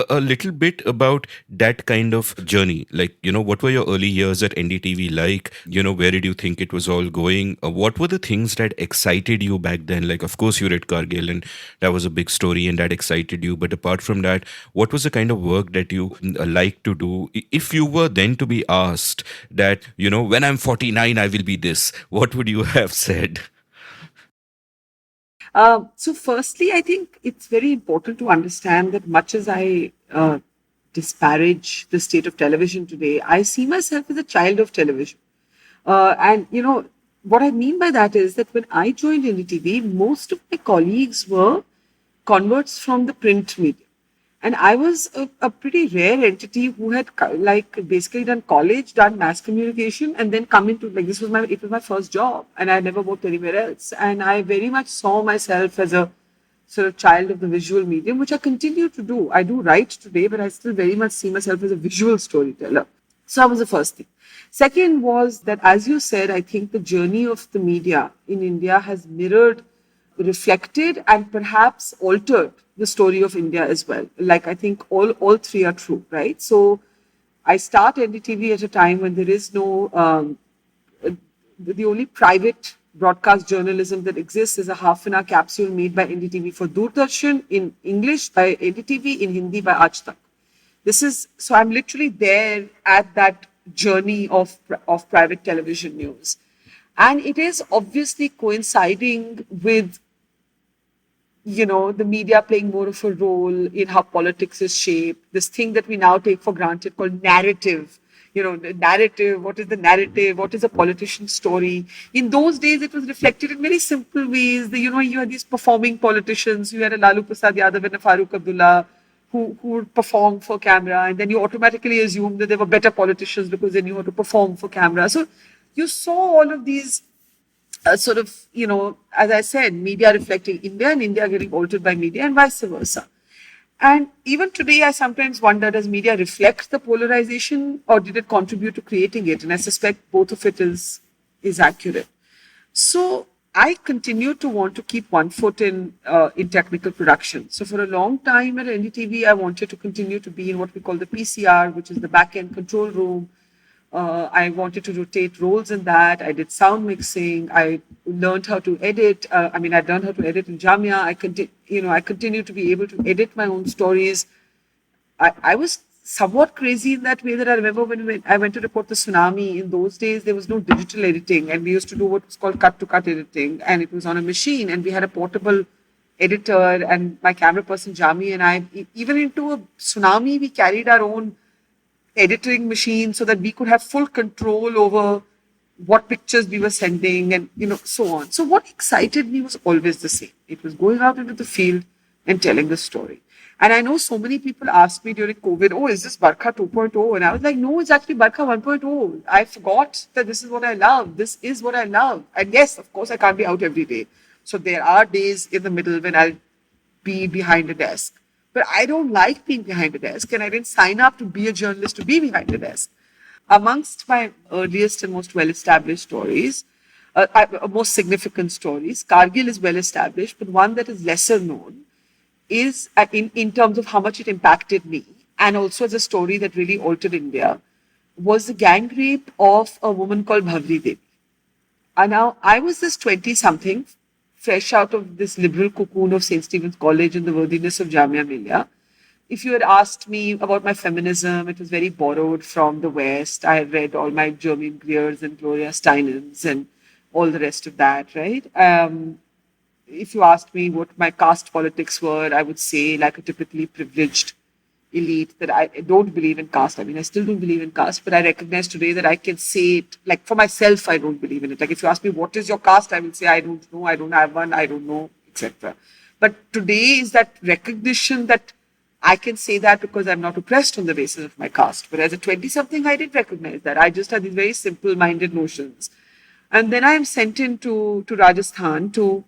a little bit about that kind of journey. Like, what were your early years at NDTV like? Where did you think it was all going? What were the things that excited you back then? Like, of course, you read Kargil, and that was a big story, and that excited you. But apart from that, what was the kind of work that you like to do? If you were then to be asked that, when I'm 49, I will be this, what would you have said? So firstly, I think it's very important to understand that much as I disparage the state of television today, I see myself as a child of television. And what I mean by that is that when I joined NDTV, most of my colleagues were converts from the print media. And I was a pretty rare entity who had basically done college, done mass communication, and then come into it was my first job, and I never worked anywhere else. And I very much saw myself as a sort of child of the visual medium, which I continue to do. I do write today, but I still very much see myself as a visual storyteller. So that was the first thing. Second was that, as you said, I think the journey of the media in India has mirrored, reflected, and perhaps altered the story of India as well. Like, I think all three are true, right? So I start NDTV at a time when there is no, the only private broadcast journalism that exists is a half-an-hour capsule made by NDTV for Doordarshan, in English by NDTV, in Hindi by Aaj Tak. So I'm literally there at that journey of private television news. And it is obviously coinciding with, the media playing more of a role in how politics is shaped. This thing that we now take for granted called narrative. The narrative, what is the narrative? What is a politician's story? In those days, it was reflected in very simple ways. You had these performing politicians. You had a Lalu Prasad Yadav and a Farooq Abdullah who would perform for camera. And then you automatically assume that they were better politicians because they knew how to perform for camera. So you saw all of these as I said, media reflecting India and India getting altered by media and vice versa. And even today, I sometimes wonder, does media reflect the polarization or did it contribute to creating it? And I suspect both of it is accurate. So I continue to want to keep one foot in technical production. So for a long time at NDTV, I wanted to continue to be in what we call the PCR, which is the back-end control room. I wanted to rotate roles in that. I did sound mixing. I learned how to edit. I learned how to edit in Jamia. I continue to be able to edit my own stories. I was somewhat crazy in that way that I remember when I went to report the tsunami. In those days, there was no digital editing, and we used to do what was called cut-to-cut editing, and it was on a machine, and we had a portable editor, and my camera person Jami and I, even into a tsunami, we carried our own editing machine so that we could have full control over what pictures we were sending and, so on. So what excited me was always the same. It was going out into the field and telling the story. And I know so many people asked me during COVID, oh, is this Barkha 2.0? And I was like, no, it's actually Barkha 1.0. I forgot that this is what I love. This is what I love. And yes, of course, I can't be out every day. So there are days in the middle when I'll be behind a desk. But I don't like being behind a desk, and I didn't sign up to be a journalist to be behind a desk. Amongst my earliest and most well-established stories, most significant stories, Kargil is well-established, but one that is lesser known is in terms of how much it impacted me, and also as a story that really altered India, was the gang rape of a woman called Bhavri Devi. And now I was this 20-something, fresh out of this liberal cocoon of St. Stephen's College and the worthiness of Jamia Millia. If you had asked me about my feminism, it was very borrowed from the West. I had read all my Germaine Greers and Gloria Steinens and all the rest of that, right? If you asked me what my caste politics were, I would say like a typically privileged elite that I don't believe in caste. I still don't believe in caste, but I recognize today that I can say it, like for myself, I don't believe in it. Like if you ask me, what is your caste? I will say, I don't know, I don't have one, I don't know, etc. But today is that recognition that I can say that because I'm not oppressed on the basis of my caste. But as a 20-something, I didn't recognize that. I just had these very simple-minded notions. And then I am sent to Rajasthan to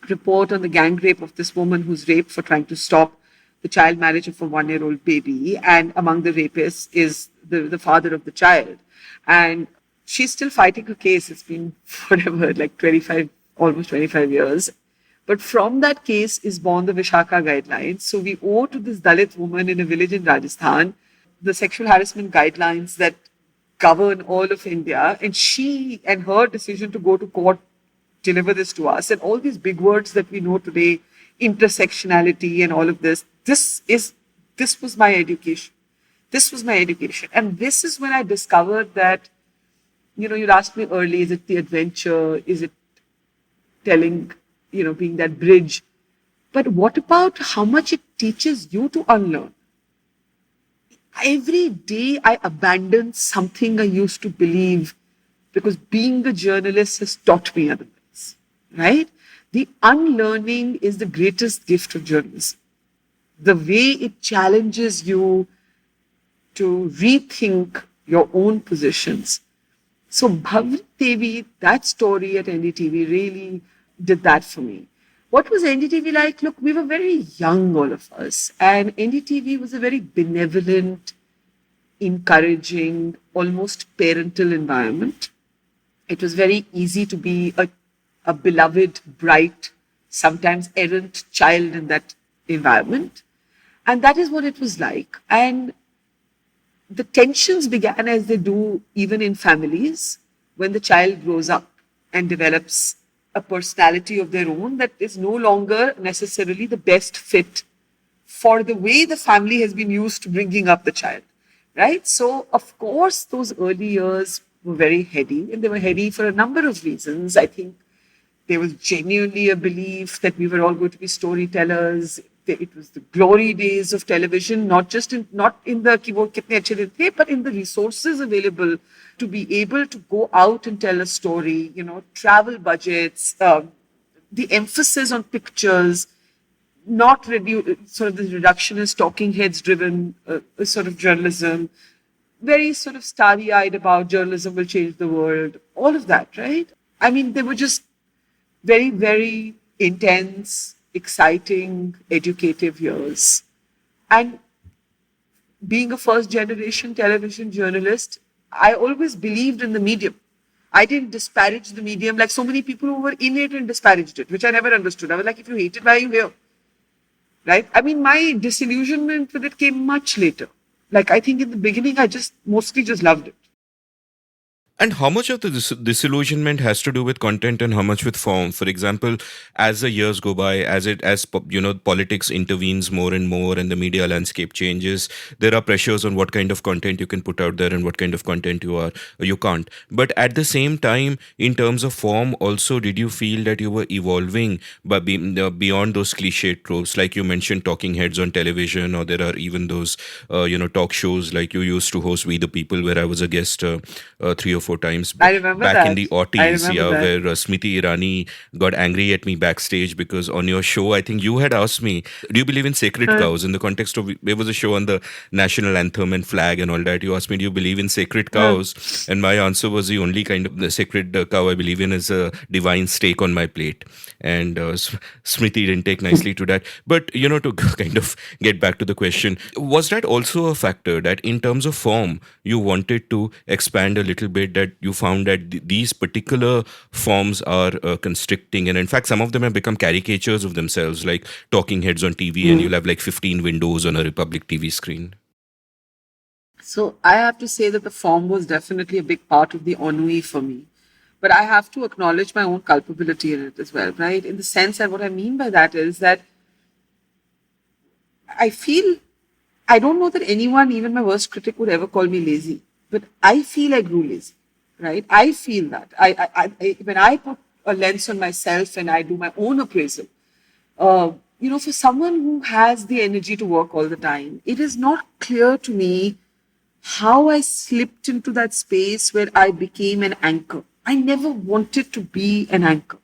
report on the gang rape of this woman who's raped for trying to stop the child marriage of a 1-year-old baby. And among the rapists is the father of the child. And she's still fighting her case. It's been forever, like 25, almost 25 years. But from that case is born the Vishaka guidelines. So we owe to this Dalit woman in a village in Rajasthan the sexual harassment guidelines that govern all of India. And she and her decision to go to court deliver this to us, and all these big words that we know today, intersectionality and all of this, this was my education. This was my education. And this is when I discovered that, you'd asked me early, is it the adventure? Is it telling, being that bridge? But what about how much it teaches you to unlearn? Every day I abandon something I used to believe because being a journalist has taught me otherwise. Right? The unlearning is the greatest gift of journalism. The way it challenges you to rethink your own positions. So Bhavri Devi, that story at NDTV really did that for me. What was NDTV like? Look, we were very young, all of us. And NDTV was a very benevolent, encouraging, almost parental environment. It was very easy to be a beloved, bright, sometimes errant child in that environment. And that is what it was like. And the tensions began as they do even in families when the child grows up and develops a personality of their own that is no longer necessarily the best fit for the way the family has been used to bringing up the child. Right? So, of course, those early years were very heady, and they were heady for a number of reasons. I think there was genuinely a belief that we were all going to be storytellers. It was the glory days of television, not in the ki wo kitne achhe din the, but in the resources available to be able to go out and tell a story, travel budgets, the emphasis on pictures, not sort of the reductionist talking heads driven sort of journalism, very sort of starry-eyed about journalism will change the world, all of that, right? I mean, they were just very, very intense, exciting, educative years. And being a first-generation television journalist, I always believed in the medium. I didn't disparage the medium like so many people who were in it and disparaged it, which I never understood. I was like, if you hate it, why are you here? Right? I mean, my disillusionment with it came much later. Like, I think in the beginning, I mostly just loved it. And how much of the disillusionment has to do with content and how much with form? For example, as the years go by, as politics intervenes more and more and the media landscape changes, there are pressures on what kind of content you can put out there and what kind of content you can't. But at the same time, in terms of form, also, did you feel that you were evolving beyond those cliched tropes? Like you mentioned, talking heads on television, or there are even those talk shows like you used to host We the People, where I was a guest 3 or 4 times I remember back that. in the 80s, where Smriti Irani got angry at me backstage because on your show, I think you had asked me, do you believe in sacred cows? In the context of, there was a show on the national anthem and flag and all that. You asked me, do you believe in sacred cows? And my answer was, the only kind of the sacred cow I believe in is a divine steak on my plate. And Smriti didn't take nicely to that. But, to kind of get back to the question, was that also a factor that in terms of form, you wanted to expand a little bit, that you found that these particular forms are constricting, and in fact some of them have become caricatures of themselves, like talking heads on TV, and you'll have like 15 windows on a Republic TV screen? So I have to say that the form was definitely a big part of the ennui for me, but I have to acknowledge my own culpability in it as well, right? In the sense that what I mean by that is that I don't know that anyone, even my worst critic, would ever call me lazy, but I feel I grew lazy. Right? I feel that. When I put a lens on myself and I do my own appraisal, for someone who has the energy to work all the time, it is not clear to me how I slipped into that space where I became an anchor. I never wanted to be an anchor.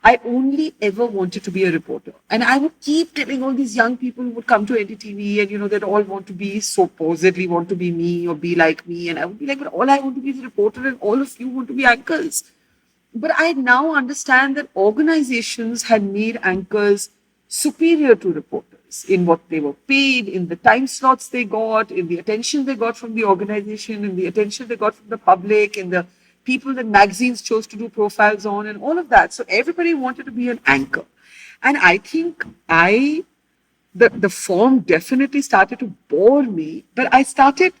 I only ever wanted to be a reporter. And I would keep telling all these young people who would come to NDTV and, they'd all want to be, supposedly want to be me or be like me. And I would be like, but all I want to be is a reporter and all of you want to be anchors. But I now understand that organizations had made anchors superior to reporters in what they were paid, in the time slots they got, in the attention they got from the organization, in the attention they got from the public, in the people that magazines chose to do profiles on, and all of that. So everybody wanted to be an anchor. And I think the form definitely started to bore me, but I started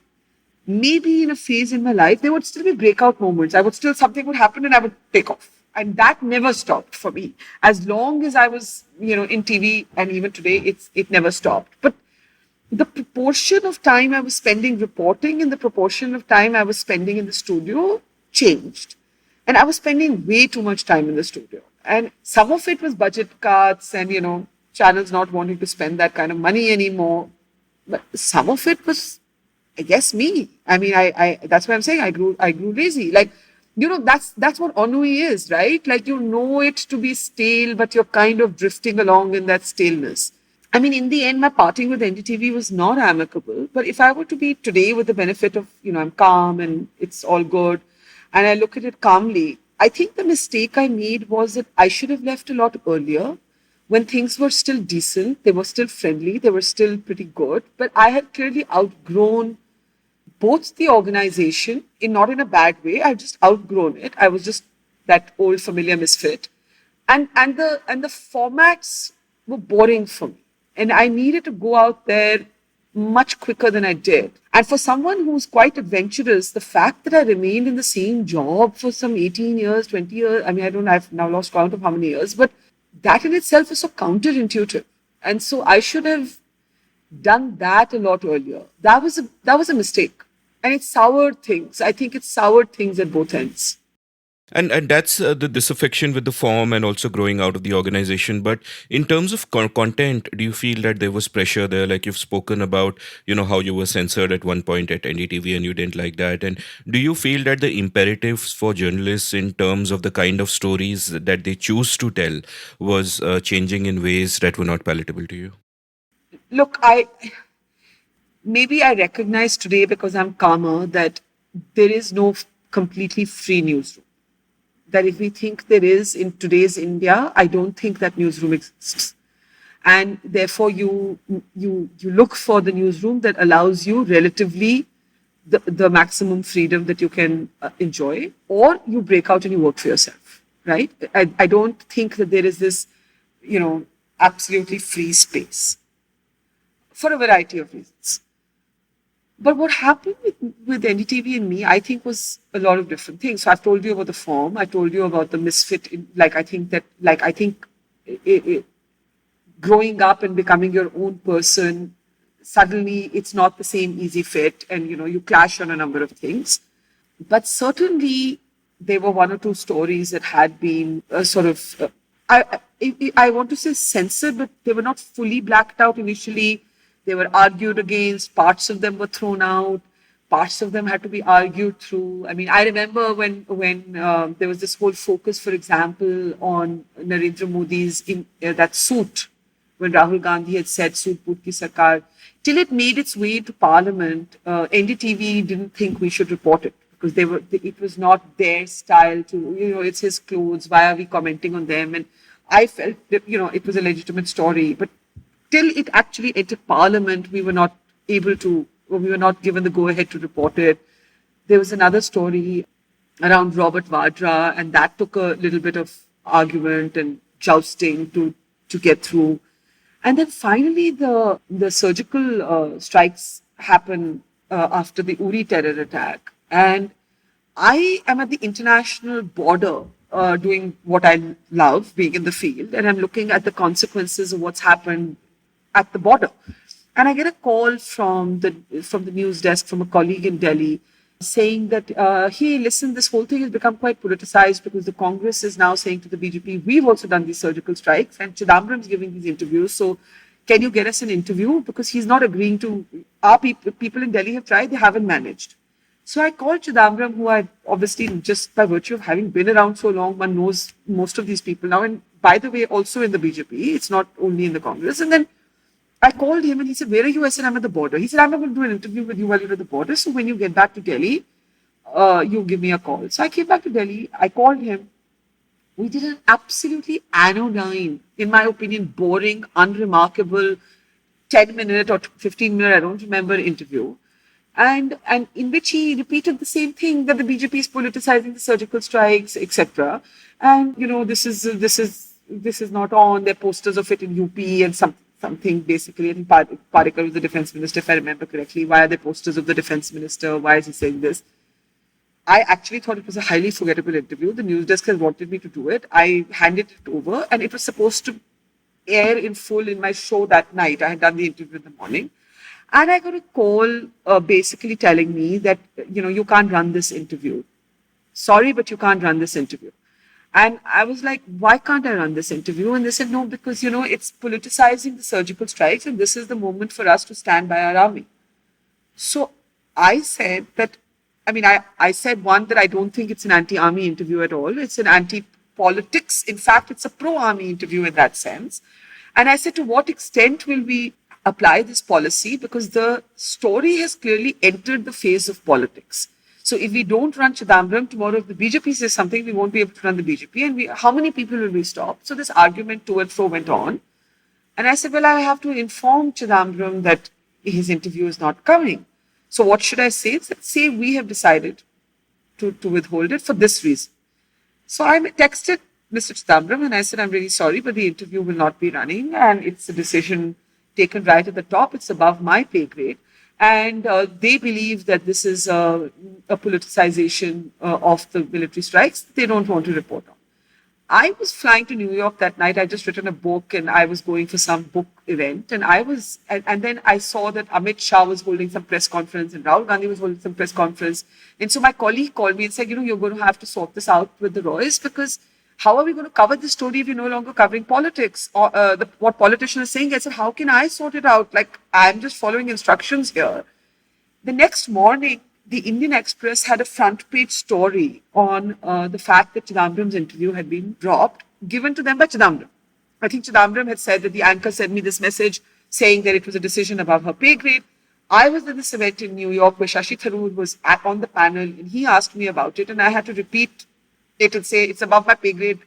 maybe in a phase in my life, there would still be breakout moments. Something would happen and I would take off. And that never stopped for me. As long as I was, in TV and even today, it never stopped. But the proportion of time I was spending reporting and the proportion of time I was spending in the studio changed. And I was spending way too much time in the studio. And some of it was budget cuts and, channels not wanting to spend that kind of money anymore. But some of it was, I guess, me. I mean, I that's why I'm saying I grew lazy. Like, that's what ennui is, right? Like, you know it to be stale, but you're kind of drifting along in that staleness. I mean, in the end, my parting with NDTV was not amicable. But if I were to be today with the benefit of, I'm calm and it's all good, and I look at it calmly, I think the mistake I made was that I should have left a lot earlier when things were still decent, they were still friendly, they were still pretty good. But I had clearly outgrown both the organization, not in a bad way. I just outgrown it. I was just that old familiar misfit, and the formats were boring for me, and I needed to go out there much quicker than I did. And for someone who's quite adventurous, the fact that I remained in the same job for some 18 years, 20 years, I mean, I don't know, I've now lost count of how many years, but that in itself is so counterintuitive. And so I should have done that a lot earlier. That was a mistake. And it soured things. I think it soured things at both ends. And that's the disaffection with the form and also growing out of the organization. But in terms of content, do you feel that there was pressure there? Like you've spoken about, how you were censored at one point at NDTV and you didn't like that. And do you feel that the imperatives for journalists in terms of the kind of stories that they choose to tell was changing in ways that were not palatable to you? Look, maybe I recognize today because I'm calmer that there is no completely free newsroom. That if we think there is in today's India, I don't think that newsroom exists. And therefore you look for the newsroom that allows you relatively the maximum freedom that you can enjoy, or you break out and you work for yourself, right? I don't think that there is this, absolutely free space for a variety of reasons. But what happened with NDTV and me, I think, was a lot of different things. So I've told you about the form. I told you about the misfit. I think growing up and becoming your own person, suddenly it's not the same easy fit, and you clash on a number of things. But certainly there were one or two stories that had been I want to say censored, but they were not fully blacked out initially. They were argued against. Parts of them were thrown out. Parts of them had to be argued through. I mean, I remember when there was this whole focus, for example, on Narendra Modi's that suit, when Rahul Gandhi had said "Suit Boot ki Sarkar," till it made its way to Parliament. NDTV didn't think we should report it because it was not their style to. It's his clothes. Why are we commenting on them? And I felt that it was a legitimate story, but till it actually entered Parliament, we were not given the go-ahead to report it. There was another story around Robert Vadra, and that took a little bit of argument and jousting to get through. And then finally, the surgical strikes happen after the Uri terror attack. And I am at the international border doing what I love, being in the field, and I'm looking at the consequences of what's happened at the border. And I get a call from the news desk from a colleague in Delhi saying that, hey, listen, this whole thing has become quite politicized because the Congress is now saying to the BJP, we've also done these surgical strikes and Chidambaram's giving these interviews. So can you get us an interview? Because he's not agreeing to, our people in Delhi have tried, they haven't managed. So I called Chidambaram, who I obviously, just by virtue of having been around so long, one knows most of these people now. And by the way, also in the BJP, it's not only in the Congress. And then I called him and he said, where are you? I said, I'm at the border. He said, I'm not going to do an interview with you while you're at the border. So when you get back to Delhi, you give me a call. So I came back to Delhi. I called him. We did an absolutely anodyne, in my opinion, boring, unremarkable 10-minute or 15-minute, I don't remember, interview. And in which he repeated the same thing, that the BJP is politicizing the surgical strikes, etc. And this is not on. There are posters of it in UP and something basically. I think Parikar was the defense minister, if I remember correctly. Why are there posters of the defense minister? Why is he saying this? I actually thought it was a highly forgettable interview. The news desk has wanted me to do it. I handed it over, and it was supposed to air in full in my show that night. I had done the interview in the morning. And I got a call basically telling me that, you can't run this interview. Sorry, but you can't run this interview. And I was like, why can't I run this interview? And they said, no, because, it's politicizing the surgical strikes, and this is the moment for us to stand by our army. So I said that, I said, one, that I don't think it's an anti-army interview at all. It's an anti-politics. In fact, it's a pro-army interview in that sense. And I said, to what extent will we apply this policy? Because the story has clearly entered the phase of politics. So if we don't run Chidambaram, tomorrow if the BJP says something, we won't be able to run the BJP. And how many people will we stop? So this argument to and fro went on. And I said, well, I have to inform Chidambaram that his interview is not coming. So what should I say? Say we have decided to withhold it for this reason. So I texted Mr. Chidambaram and I said, I'm really sorry, but the interview will not be running, and it's a decision taken right at the top. It's above my pay grade. And they believe that this is a politicization of the military strikes. They don't want to report on. I was flying to New York that night. I just written a book and I was going for some book event. And then I saw that Amit Shah was holding some press conference and Rahul Gandhi was holding some press conference. And so my colleague called me and said, you're going to have to sort this out with the Roys, because how are we going to cover this story if you're no longer covering politics or what politicians are saying? I said, how can I sort it out? Like, I'm just following instructions here. The next morning, the Indian Express had a front page story on the fact that Chidambaram's interview had been dropped, given to them by Chidambaram. I think Chidambaram had said that the anchor sent me this message saying that it was a decision above her pay grade. I was at this event in New York where Shashi Tharoor was on the panel, and he asked me about it, and I had to repeat it and say, it's above my pay grade.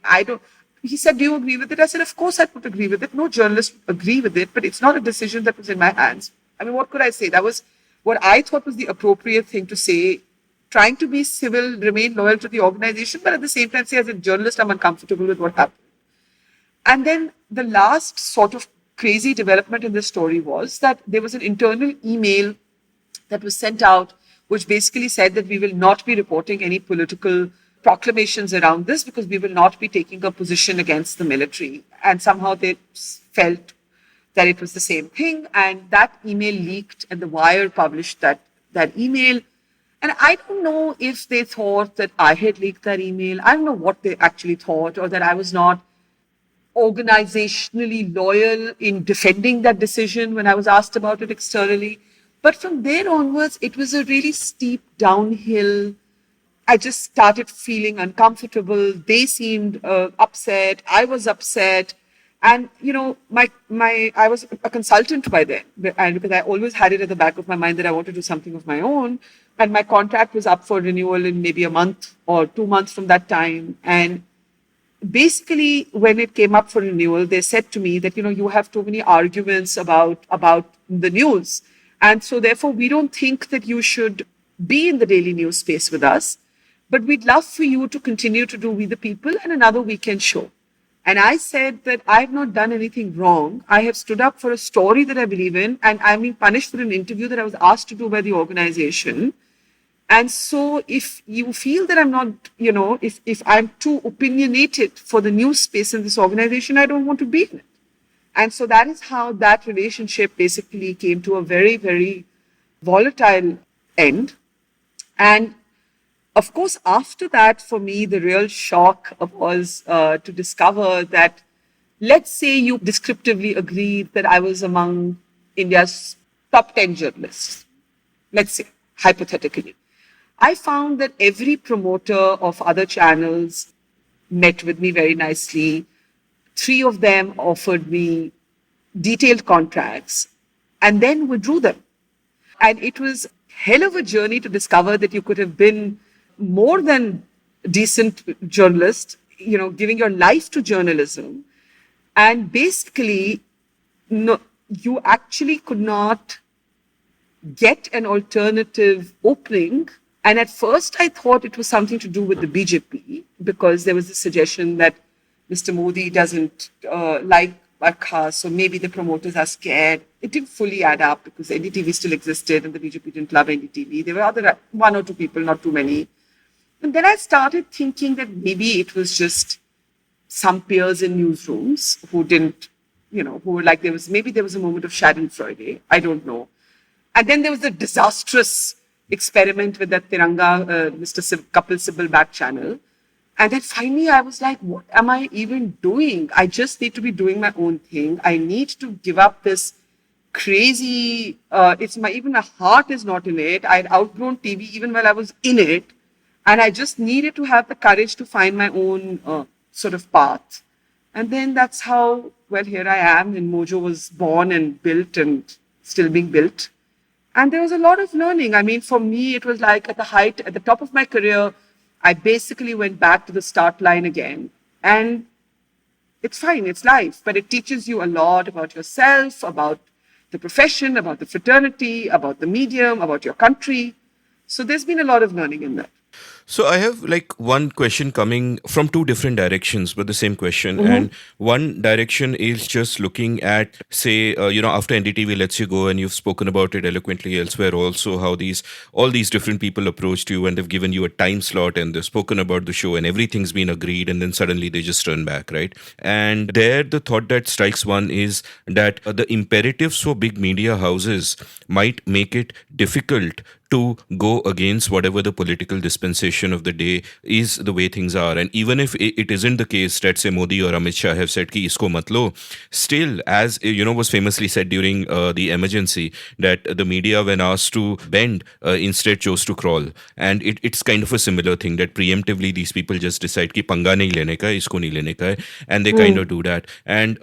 He said, do you agree with it? I said, of course I would agree with it. No journalist would agree with it, but it's not a decision that was in my hands. What could I say? That was what I thought was the appropriate thing to say, trying to be civil, remain loyal to the organization, but at the same time say, as a journalist, I'm uncomfortable with what happened. And then the last sort of crazy development in this story was that there was an internal email that was sent out, which basically said that we will not be reporting any political proclamations around this because we will not be taking a position against the military. And somehow they felt that it was the same thing. And that email leaked, and The Wire published that email. And I don't know if they thought that I had leaked that email. I don't know what they actually thought, or that I was not organizationally loyal in defending that decision when I was asked about it externally. But from there onwards, it was a really steep downhill. I just started feeling uncomfortable. They seemed upset. I was upset. And, I was a consultant by then, and because I always had it at the back of my mind that I want to do something of my own. And my contract was up for renewal in maybe a month or 2 months from that time. And basically, when it came up for renewal, they said to me that, you have too many arguments about the news. And so therefore, we don't think that you should be in the daily news space with us, but we'd love for you to continue to do We the People and another weekend show. And I said that I have not done anything wrong. I have stood up for a story that I believe in, and I'm being punished for an interview that I was asked to do by the organization. And so if you feel that I'm not, if I'm too opinionated for the news space in this organization, I don't want to be in it. And so that is how that relationship basically came to a very, very volatile end. And of course, after that, for me, the real shock was to discover that, let's say you descriptively agreed that I was among India's top 10 journalists, let's say, hypothetically. I found that every promoter of other channels met with me very nicely. 3 of them offered me detailed contracts and then withdrew them. And it was hell of a journey to discover that you could have been more than decent journalist giving your life to journalism. And basically, no, you actually could not get an alternative opening. And at first, I thought it was something to do with the BJP, because there was a suggestion that Mr. Modi doesn't like Barkha, so maybe the promoters are scared. It didn't fully add up, because NDTV still existed and the BJP didn't love NDTV. There were other one or two people, not too many. And then I started thinking that maybe it was just some peers in newsrooms who didn't, who were like, there was a moment of Schadenfreude. I don't know. And then there was the disastrous experiment with that Tiranga, Mr. Kapil Sibal back channel. And then finally I was like, what am I even doing? I just need to be doing my own thing. I need to give up this crazy, even my heart is not in it. I'd outgrown TV even while I was in it. And I just needed to have the courage to find my own sort of path. And then that's how, here I am, and Mojo was born and built and still being built. And there was a lot of learning. I mean, for me, it was like at the top of my career, I basically went back to the start line again. And it's fine, it's life. But it teaches you a lot about yourself, about the profession, about the fraternity, about the medium, about your country. So there's been a lot of learning in that. So I have like one question coming from two different directions, but the same question. And one direction is just looking at, say, after NDTV lets you go, and you've spoken about it eloquently elsewhere also, how all these different people approached you and they've given you a time slot and they've spoken about the show and everything's been agreed, and then suddenly they just turn back, right? And there, the thought that strikes one is that the imperatives for big media houses might make it difficult to go against whatever the political dispensation of the day is, the way things are. And even if it isn't the case that, say, Modi or Amit Shah have said ki isko mat lo, still, as was famously said during the emergency, that the media, when asked to bend, instead chose to crawl. And it's kind of a similar thing, that preemptively these people just decide ki panga nahi lene ka hai, isko nahi lene ka hai, and they kind of do that. And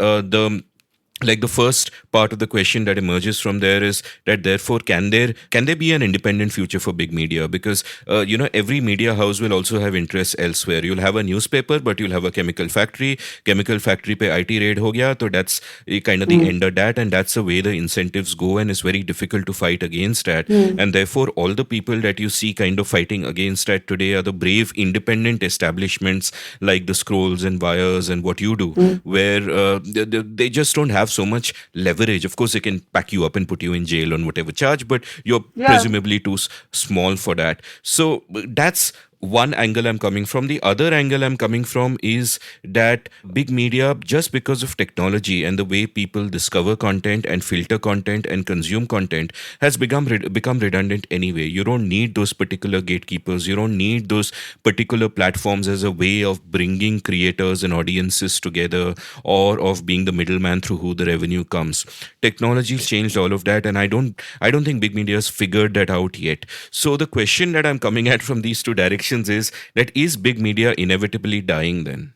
the first part of the question that emerges from there is that, therefore, can there be an independent future for big media? Because every media house will also have interests elsewhere. You'll have a newspaper, but you'll have a chemical factory. Chemical factory pe IT raid ho gaya, so that's kind of the end of that, and that's the way the incentives go, and it's very difficult to fight against that. And therefore, all the people that you see kind of fighting against that today are the brave independent establishments like the Scrolls and Wires and what you do, where they just don't have so much leverage. Of course, they can pack you up and put you in jail on whatever charge, but you're presumably too small for that. So that's one angle I'm coming from. The other angle I'm coming from is that big media, just because of technology and the way people discover content and filter content and consume content, has become redundant anyway. You don't need those particular gatekeepers. You don't need those particular platforms as a way of bringing creators and audiences together, or of being the middleman through who the revenue comes. Technology's changed all of that, and I don't think big media has figured that out yet. So the question that I'm coming at from these two directions is that, is big media inevitably dying then?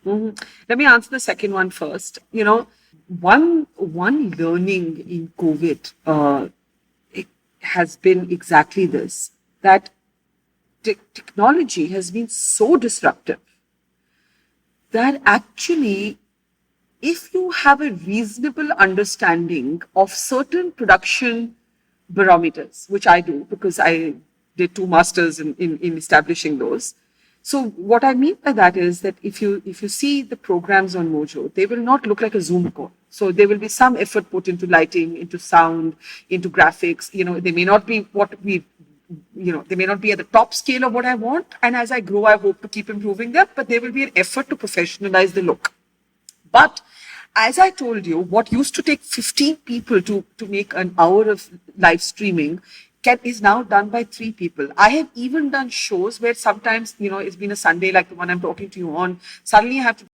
Let me answer the second one first. One learning in COVID it has been exactly this, that technology has been so disruptive that actually, if you have a reasonable understanding of certain production barometers, which I do because I did 2 masters in establishing those. So what I mean by that is that if you see the programs on Mojo, they will not look like a Zoom call. So there will be some effort put into lighting, into sound, into graphics. They may not be they may not be at the top scale of what I want. And as I grow, I hope to keep improving that. But there will be an effort to professionalize the look. But as I told you, what used to take 15 people to make an hour of live streaming is now done by 3 people. I have even done shows where sometimes, it's been a Sunday like the one I'm talking to you on. Suddenly I have to